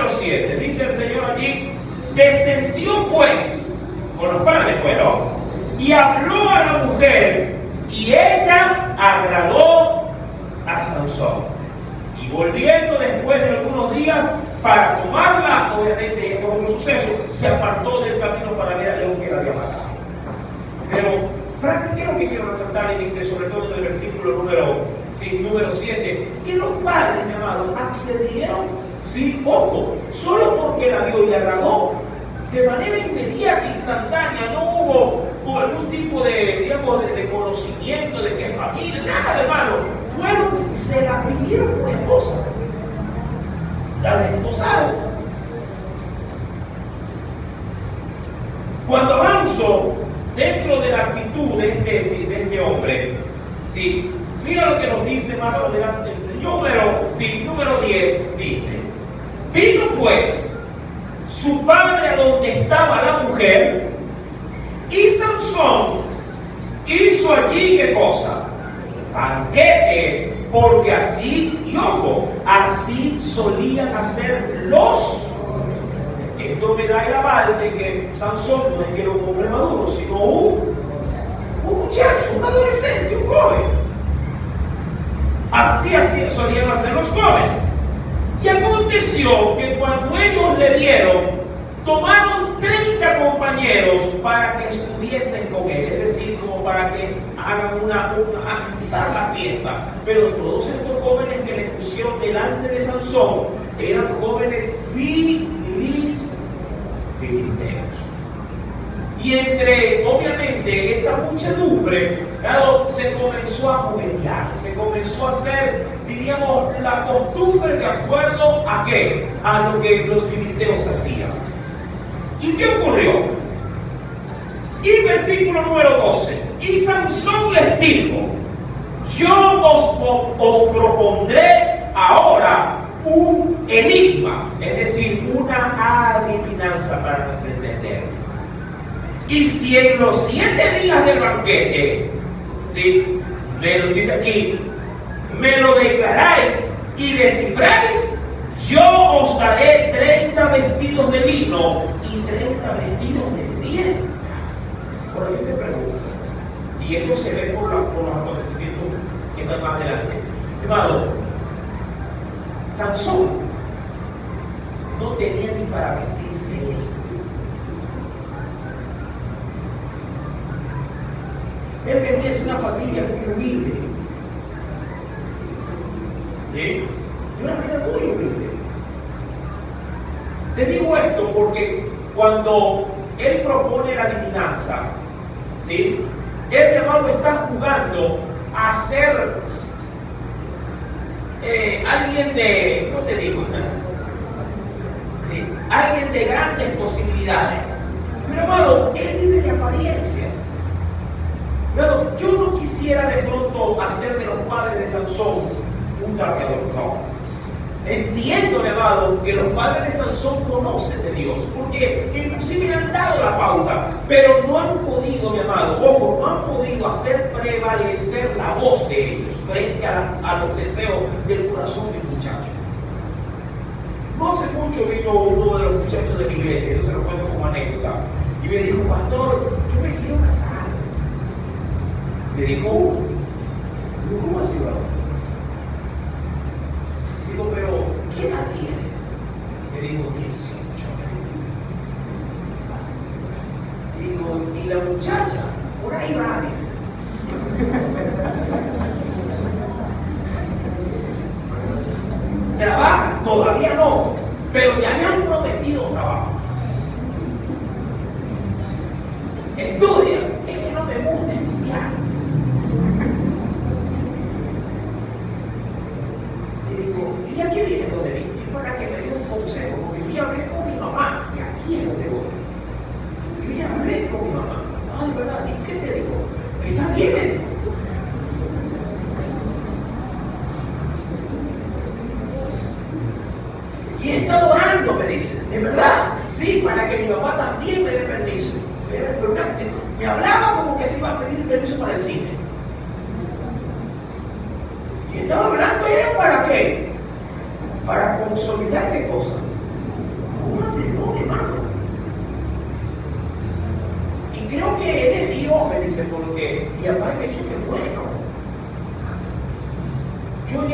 7, dice el Señor allí: descendió pues, con los padres fueron, y habló a la mujer, y ella agradó a a Sansón. Y volviendo después de algunos días para tomarla, obviamente estos otros sucesos, se apartó del camino para ver a León que la había matado. Pero, ¿qué es lo que quiero resaltar sobre todo en el versículo número 7? Que los padres, mi amado, accedieron, ¿sí? Ojo, solo porque la vio y le agradó, de manera inmediata, instantánea, no hubo algún tipo de, digamos, de conocimiento de que es familia, nada, hermano. Se la pidieron por esposa, la desposaron. Cuando avanzo dentro de la actitud de este hombre, ¿sí? Mira lo que nos dice más adelante el Señor. Número 10 dice: vino pues su padre a donde estaba la mujer, y Sansón hizo allí, ¿qué cosa? Banquete, porque así, y ojo, así solían hacer los. Esto me da el aval de que Sansón no es que era un hombre maduro, sino un muchacho, un adolescente, un joven. Así solían hacer los jóvenes. Y aconteció que cuando ellos le vieron, tomaron 30 compañeros para que estuviesen con él, es decir, como para que hagan amenizar la fiesta. Pero todos estos jóvenes que le pusieron delante de Sansón eran jóvenes filisteos. Y entre, obviamente, esa muchedumbre, se comenzó a juguetear, se comenzó a hacer, diríamos, la costumbre de acuerdo a qué, a lo que los filisteos hacían. ¿Y qué ocurrió? Y versículo número 12: y Sansón les dijo: yo os propondré ahora un enigma, es decir, una adivinanza para nuestro entender. Y si en los 7 días del banquete, ¿sí?, me lo dice aquí, me lo declaráis y descifráis, yo os daré 30 vestidos de lino y 30 vestidos de fiesta. Por yo te pregunto, y esto se ve por los acontecimientos que están más adelante. Hermano, Sansón no tenía ni para vestirse él. Él venía de una familia muy humilde. ¿Sí? De una familia muy humilde. Te digo esto porque cuando él propone la adivinanza, ¿sí?, él, mi amado, está jugando a ser alguien de, ¿cómo te digo? ¿Sí?, alguien de grandes posibilidades. Pero, amado, él vive de apariencias. Pero yo no quisiera de pronto hacer de los padres de Sansón un trapeador, no. Entiendo, mi amado, que los padres de Sansón conocen de Dios, porque inclusive le han dado la pauta, pero no han podido, mi amado, ojo, no han podido hacer prevalecer la voz de ellos frente a los deseos del corazón del muchacho. No hace mucho vino uno de los muchachos de la iglesia, yo se lo cuento como anécdota, y me dijo: pastor, yo me quiero casar. Me dijo uno. Digo: ¿cómo así, va? Digo: pero ¿qué edad tienes? Me dijo: 18. Digo: ¿y la muchacha? Por ahí va, dice. ¿Trabaja? Todavía no, pero ya me han prometido trabajo. Estudia. Es que no me gusta estudiar. Y digo: ¿y a qué vienes donde mí? Es para que me dé un consejo, porque yo ya hablé con mi mamá, que aquí es donde voy. Yo ya hablé con mi mamá. Ah, de verdad, ¿y qué te digo? Que está bien, me dijo. Y he estado orando, me dice. ¿De verdad? Sí, para que mi mamá también me dé permiso. Pero me hablaba como que se iba a pedir permiso para el cine. Y estaba hablando, ¿era para qué? Para consolidar qué cosa. Un matrimonio, hermano. Y creo que él es Dios, me dice, porque mi papá me ha dicho que es bueno. Yo en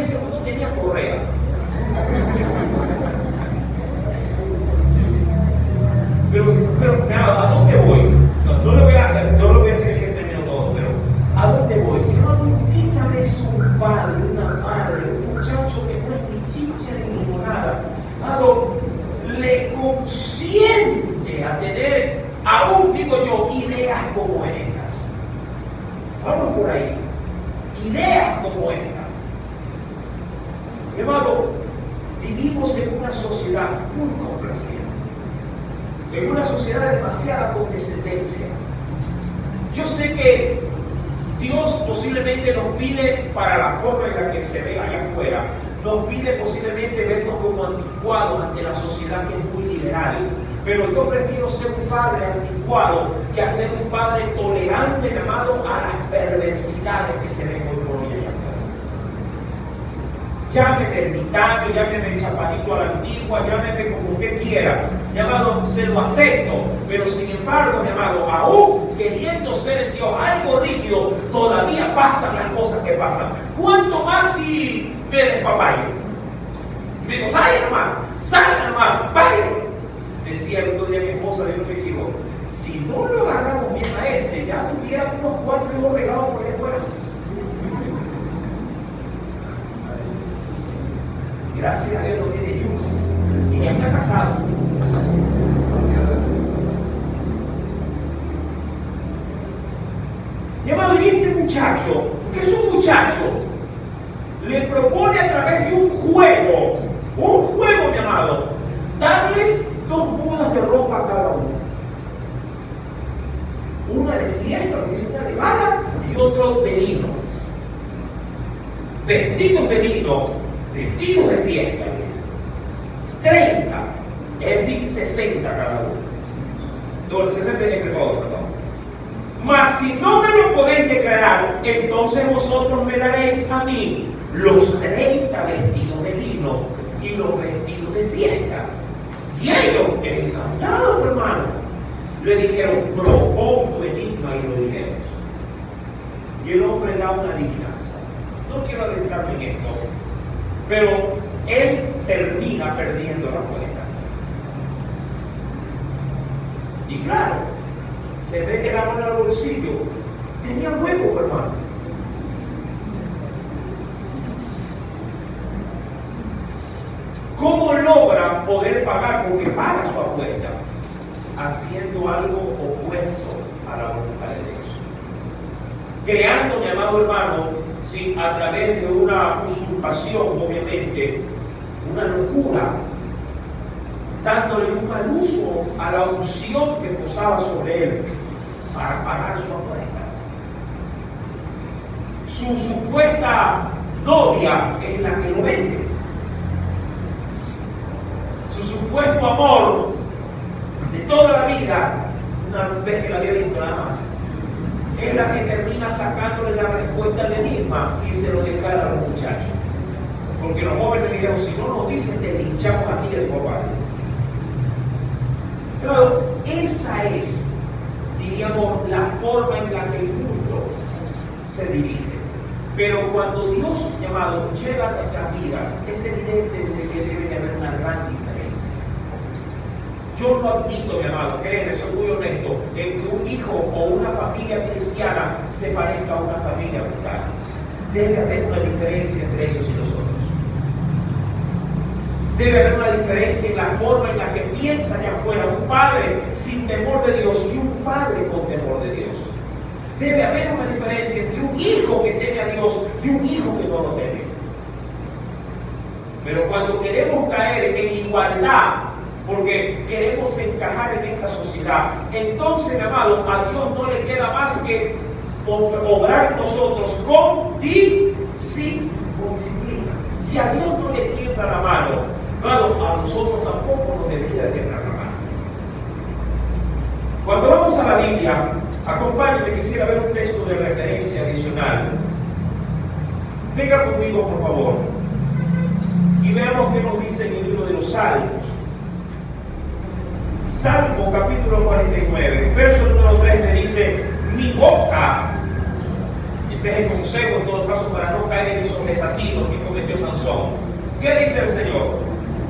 chicha ni limonada. Amado, le consiente a tener, aún digo yo, ideas como estas. Vamos por ahí. Ideas como estas. Hermano, vivimos en una sociedad muy complacida. En una sociedad de demasiada condescendencia. Yo sé que Dios posiblemente nos pide, para la forma en la que se ve allá afuera, nos pide posiblemente vernos como anticuados ante la sociedad que es muy liberal. Pero yo prefiero ser un padre anticuado que a ser un padre tolerante, mi amado, a las perversidades que se ven hoy por hoy allá afuera. Llámeme ermitaño, llámeme chaparrito a la antigua, llámeme como usted quiera. Mi amado, se lo acepto, pero sin embargo, mi amado, aún queriendo ser en Dios algo rígido, todavía pasan las cosas que pasan. ¿Cuánto más si me despapayo? Me digo, ¡ay, hermano! ¡Salga, hermano! ¡Váyame! Decía el otro día mi esposa, de uno de mis hijos, si no lo agarramos bien a este, ya tuviera unos 4 hijos regados por ahí afuera. Gracias a Dios no tiene ni uno. Y ya está casado. Mi amado, y este muchacho, que es un muchacho, le propone a través de un juego, mi amado, darles 2 mudas de ropa a cada uno. Una de fiesta, porque es una de gala, y otro de lino. Vestidos de lino, vestidos de fiesta, 30, es decir, 60 cada uno. No, 60 entre todos, perdón. Mas si no me lo podéis declarar, entonces vosotros me daréis a mí los 30 vestidos de lino y los vestidos de fiesta. Y ellos, encantados, hermano, le dijeron, propon tu enigma y lo diremos. Y el hombre da una adivinanza. No quiero adentrarme en esto, pero él termina perdiendo la apuesta. Y claro, se ve que la mano al bolsillo tenía hueco, hermano. ¿Cómo logra poder pagar? Porque paga su apuesta haciendo algo opuesto a la voluntad de Dios. Creando, mi amado hermano, sí, a través de una usurpación, obviamente, una locura, dándole un mal uso a la unción que posaba sobre él para pagar su apuesta. Su supuesta novia es la que lo vende. Su supuesto amor de toda la vida, una vez que la había visto nada más, es la que termina sacándole la respuesta al enigma y se lo declara a los muchachos. Porque los jóvenes le dijeron, si no nos dicen, te linchamos a ti y a tu papá. Pero esa es, diríamos, la forma en la que el mundo se dirige. Pero cuando Dios, llamado, llega a nuestras vidas, es evidente de que debe de haber una gran diferencia. Yo no admito, mi amado, créeme, soy muy honesto, en que un hijo o una familia cristiana se parezca a una familia mundana. Debe haber una diferencia entre ellos y nosotros. Debe haber una diferencia en la forma en la que piensa allá afuera un padre sin temor de Dios y un padre con temor de Dios. Debe haber una diferencia entre un hijo que teme a Dios y un hijo que no lo teme. Pero cuando queremos caer en igualdad, porque queremos encajar en esta sociedad, entonces, mi amado, a Dios no le queda más que obrar en nosotros con disciplina. Si a Dios no le tiembla la mano, hermano, a nosotros tampoco nos debería de temblar la mano. Cuando vamos a la Biblia, acompáñenme, quisiera ver un texto de referencia adicional. Venga conmigo, por favor, y veamos qué nos dice en el libro de los Salmos. Salmo capítulo 49, verso número 3 me dice, mi boca, ese es el consejo en todo caso para no caer en esos desatinos que cometió Sansón. ¿Qué dice el Señor?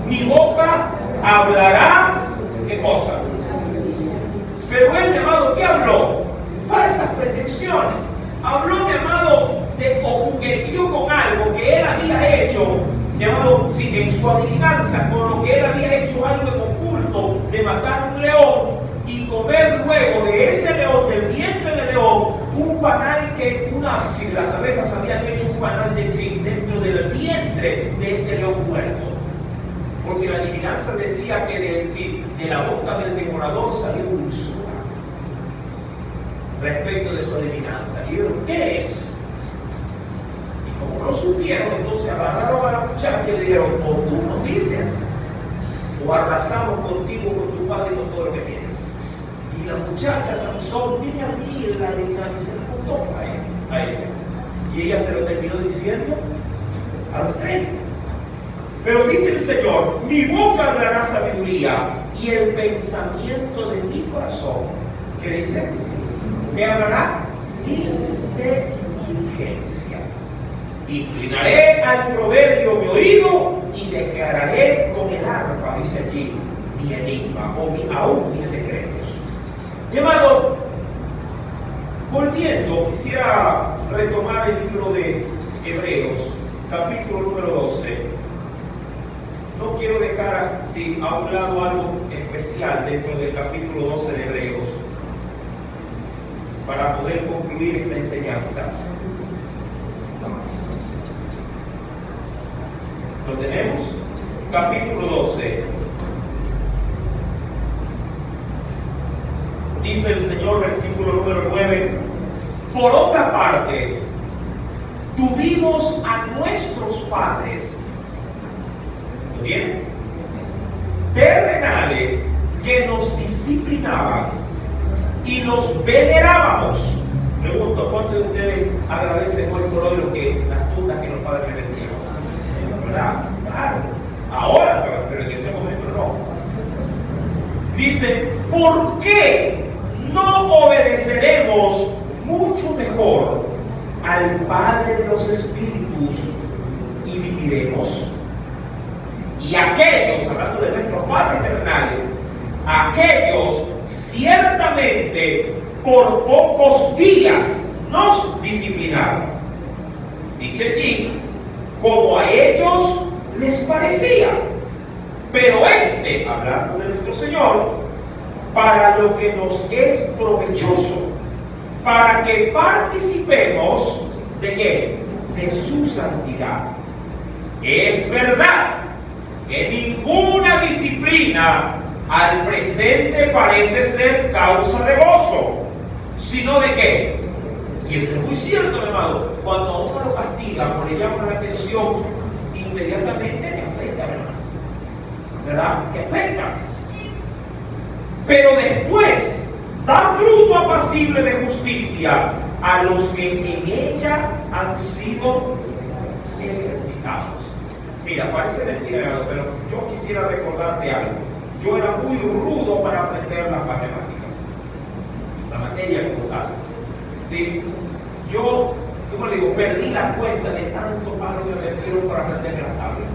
Mi boca hablará, ¿qué cosa? Pero él, mi amado, ¿qué habló? Falsas pretensiones. Habló, mi amado, de jugueteó con algo que él había hecho, mi mi amado, sí, en su adivinanza, con lo que él había hecho algo en oculto de matar un león y comer luego de ese león, del vientre del león, un panal si las abejas habían hecho un panal dentro del vientre de ese león muerto. Porque la adivinanza decía que de la boca del devorador salió dulzura respecto de su adivinanza. Y dijeron, ¿qué es? Y como no supieron, entonces agarraron a la muchacha y le dijeron, o tú nos dices, o arrasamos contigo, con tu padre y con todo lo que tienes. Y la muchacha, Sansón, dime a mí la adivinanza, y se la contó a ella. Y ella se lo terminó diciendo a los 30. Pero dice el Señor, mi boca hablará sabiduría y el pensamiento de mi corazón. ¿Qué dice? ¿Qué hablará? Inteligencia. Inclinaré al proverbio mi oído y declararé con el arpa, dice allí, mi enigma o aún mis secretos. Mi amado, volviendo, quisiera retomar el libro de Hebreos, capítulo número 12. No quiero dejar a un lado algo especial dentro del capítulo 12 de Hebreos para poder concluir esta enseñanza. ¿Lo tenemos? Capítulo 12. Dice el Señor, versículo número 9, por otra parte, tuvimos a nuestros padres, ¿lo tienen? Terrenales, que nos disciplinaban y los venerábamos. Pregunto, ¿cuántos de ustedes agradecen hoy por hoy las tundas que los padres les dieron? ¿Verdad? Claro. Ahora, pero en ese momento no. Dice, ¿por qué no obedeceremos mucho mejor al Padre de los Espíritus y viviremos? Y aquellos, hablando de nuestros padres terrenales, aquellos ciertamente por pocos días nos disciplinaron. Dice allí, como a ellos les parecía. Pero hablando de nuestro Señor, para lo que nos es provechoso, para que participemos ¿de qué? De su santidad. Es verdad que ninguna disciplina al presente parece ser causa de gozo, sino de qué. Y eso es muy cierto, mi amado. Cuando a uno lo castiga o le llaman la atención, inmediatamente te afecta, hermano. ¿Verdad? Te afecta. Pero después da fruto apacible de justicia a los que en ella han sido ejercitados. Mira, parece mentira, pero yo quisiera recordarte algo. Yo era muy rudo para aprender las matemáticas, la materia como tal. ¿Sí? Yo, como le digo, perdí la cuenta de tanto palo que me metieron para aprender las tablas.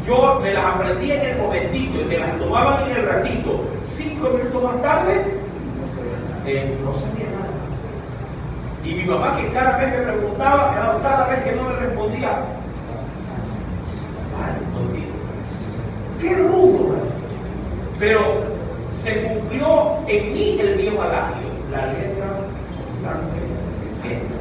Yo me las aprendí en el momentito y me las tomaba en el ratito. 5 minutos más tarde, no sabía nada. Y mi mamá, que cada vez me preguntaba, cada vez que no me respondía, qué rudo, man. Pero se cumplió en mí el viejo adagio: la letra, sangre, letra.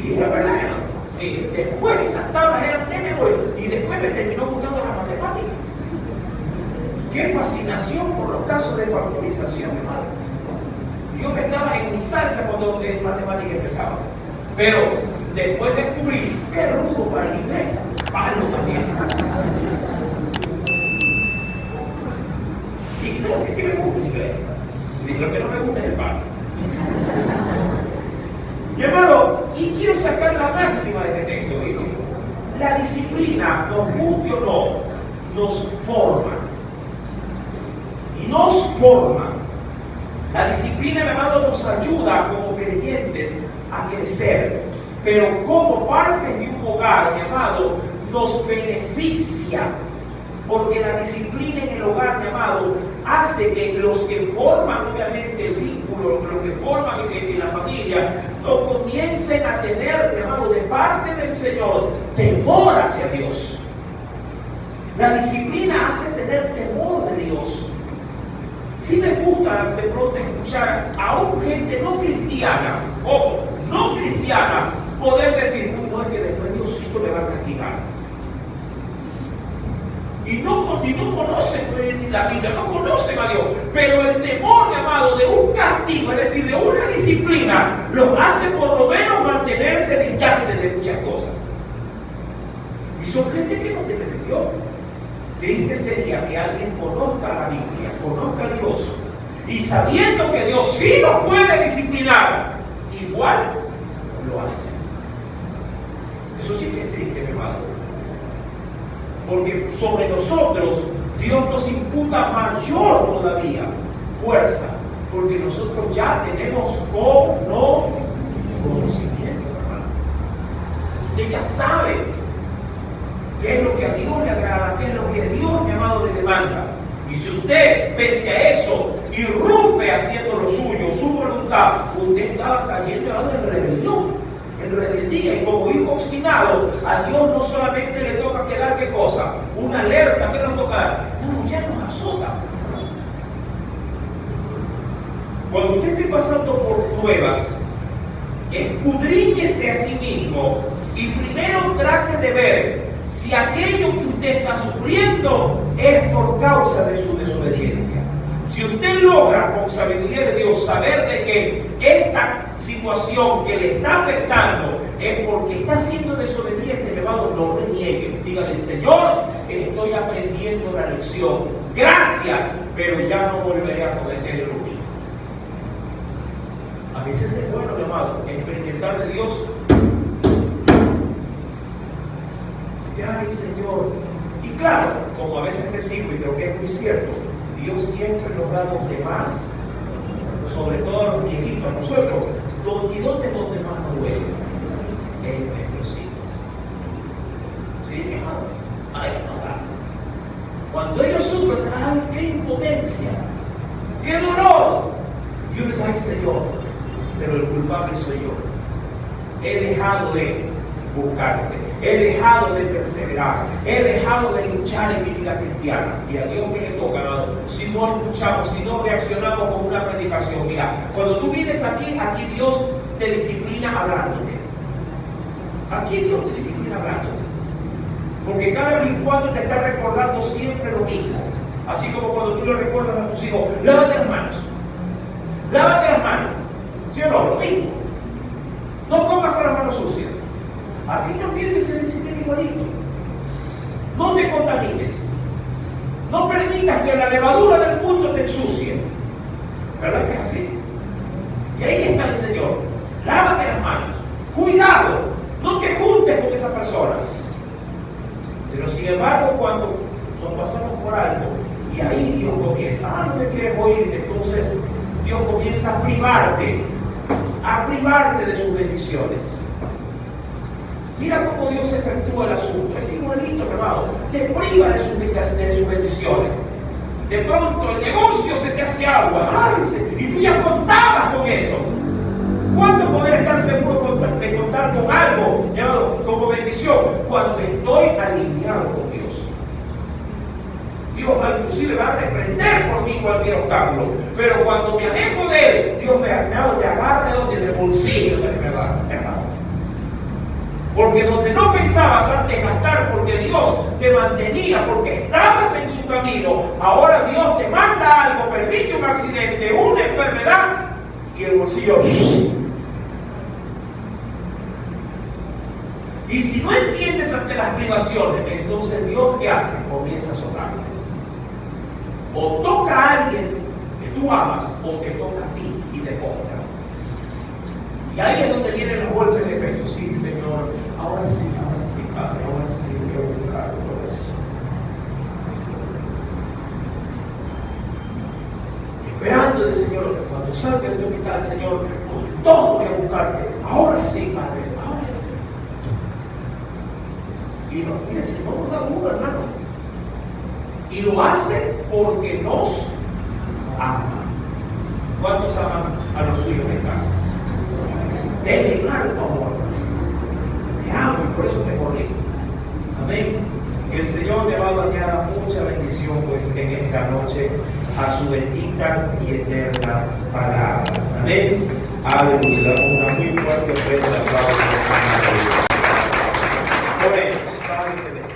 Y era verdad, ¿no? Sí. Después esas tablas eran de memoria y después me terminó gustando la matemática. Qué fascinación por los casos de factorización, hermano. Yo me estaba en mi salsa cuando en matemática empezaba. Pero después descubrí qué rudo para el inglés, palo también. Y no sé si me gusta el inglés. Y lo que no me gusta es el palo. Mi hermano, y quiero sacar la máxima de este texto bíblico. La disciplina, nos guste o no, nos forma. Nos forma. La disciplina, mi hermano, nos ayuda como creyentes a crecer. Pero como parte de un hogar, mi amado, nos beneficia. Porque la disciplina en el hogar, mi amado, hace que los que forman, obviamente, el vínculo, los que forman en la familia, o comiencen a tener, mi amado, de parte del Señor, temor hacia Dios. La disciplina hace tener temor de Dios. Sí me gusta de pronto escuchar a un gente no cristiana, ojo, no cristiana, poder decir, no, es que después Diosito me va a castigar. Y no conocen ni la vida, no conocen a Dios. Pero el temor, mi amado, de un castigo, es decir, de una disciplina, los hace por lo menos mantenerse distantes de muchas cosas. Y son gente que no teme de Dios. Triste sería que alguien conozca la Biblia, conozca a Dios, y sabiendo que Dios sí lo puede disciplinar, igual lo hace. Eso sí que es triste, mi amado. Porque sobre nosotros Dios nos imputa mayor todavía fuerza, porque nosotros ya tenemos conocimiento, hermano. Usted ya sabe qué es lo que a Dios le agrada, qué es lo que a Dios, mi amado, le demanda. Y si usted, pese a eso, irrumpe haciendo lo suyo, su voluntad, usted está cayendo en rebelión, en rebeldía, y como hijo obstinado, a Dios no solamente le toca quedar, ¿qué cosa? Una alerta, ¿qué nos toca dar? No, ya nos azota. Cuando usted esté pasando por pruebas, escudriñese a sí mismo y primero trate de ver si aquello que usted está sufriendo es por causa de su desobediencia. Si usted logra con sabiduría de Dios saber de que esta situación que le está afectando es porque está siendo desobediente, mi hermano, no reniegue. Dígale, Señor, estoy aprendiendo la lección. Gracias, pero ya no volveré a cometer lo mismo. A veces es bueno, mi amado, experimentar de Dios. Ay, Señor. Y claro, como a veces decimos, y creo que es muy cierto, Dios siempre nos da los demás, sobre todo a los viejitos, a nosotros. ¿Y dónde más nos duele? En nuestros hijos. ¿Sí, mi amado? Ay, no da. Cuando ellos sufren, ¡ay, qué impotencia! ¡Qué dolor! Y uno dice, ¡ay, Señor! Pero el culpable soy yo. He dejado de buscarte. He dejado de perseverar, he dejado de luchar en mi vida cristiana. Y a Dios que le toca, ¿no? Si no escuchamos, si no reaccionamos con una predicación. Mira, cuando tú vienes aquí Dios te disciplina hablándote. Aquí Dios te disciplina hablándote. Porque cada vez en cuando te está recordando siempre lo mismo. Así como cuando tú le recuerdas a tus hijos, lávate las manos. Lávate las manos. ¿Sí o no? Lo mismo. No comas con las manos sucias. A ti también te disciplina igualito. No te contamines. No permitas que la levadura del mundo te ensucie. ¿Verdad que es así? Y ahí está el Señor. Lávate las manos. Cuidado. No te juntes con esa persona. Pero sin embargo, cuando nos pasamos por algo, y ahí Dios comienza, no me quieres oír, entonces Dios comienza a privarte de sus bendiciones. Mira cómo Dios efectúa el asunto. Es igualito, hermano. Te priva de sus bendiciones. De pronto el negocio se te hace agua. Ay, y tú ya contabas con eso. ¿Cuándo poder estar seguro de contar con algo llamado como bendición? Cuando estoy alineado con Dios. Dios inclusive va a reprender por mí cualquier obstáculo. Pero cuando me alejo de Él, Dios me agarra del bolsillo de mi hermano. Porque donde no pensabas antes gastar, porque Dios te mantenía, porque estabas en su camino, ahora Dios te manda algo, permite un accidente, una enfermedad, y el bolsillo. Y si no entiendes ante las privaciones, entonces Dios, ¿qué hace? Comienza a azotarte. O toca a alguien que tú amas, o te toca a ti y te postra. Y ahí es donde vienen los golpes de pecho. Sí, Señor, ahora sí, Padre, ahora sí voy a buscar todo eso. Esperando del Señor, cuando salga de este hospital, Señor, con todo voy a buscarte. Ahora sí, Padre, ahora. Y no, mire, el Señor nos da duda, hermano. Y lo hace porque nos ama. ¿Cuántos aman a los suyos en casa? Denle claro tu amor. Te amo y por eso te corrijo. Amén. Que el Señor me va a dar mucha bendición pues en esta noche a su bendita y eterna palabra. Amén. Aleluya. Una muy fuerte ofrenda de aplauso. Oremos, Padre Celestial.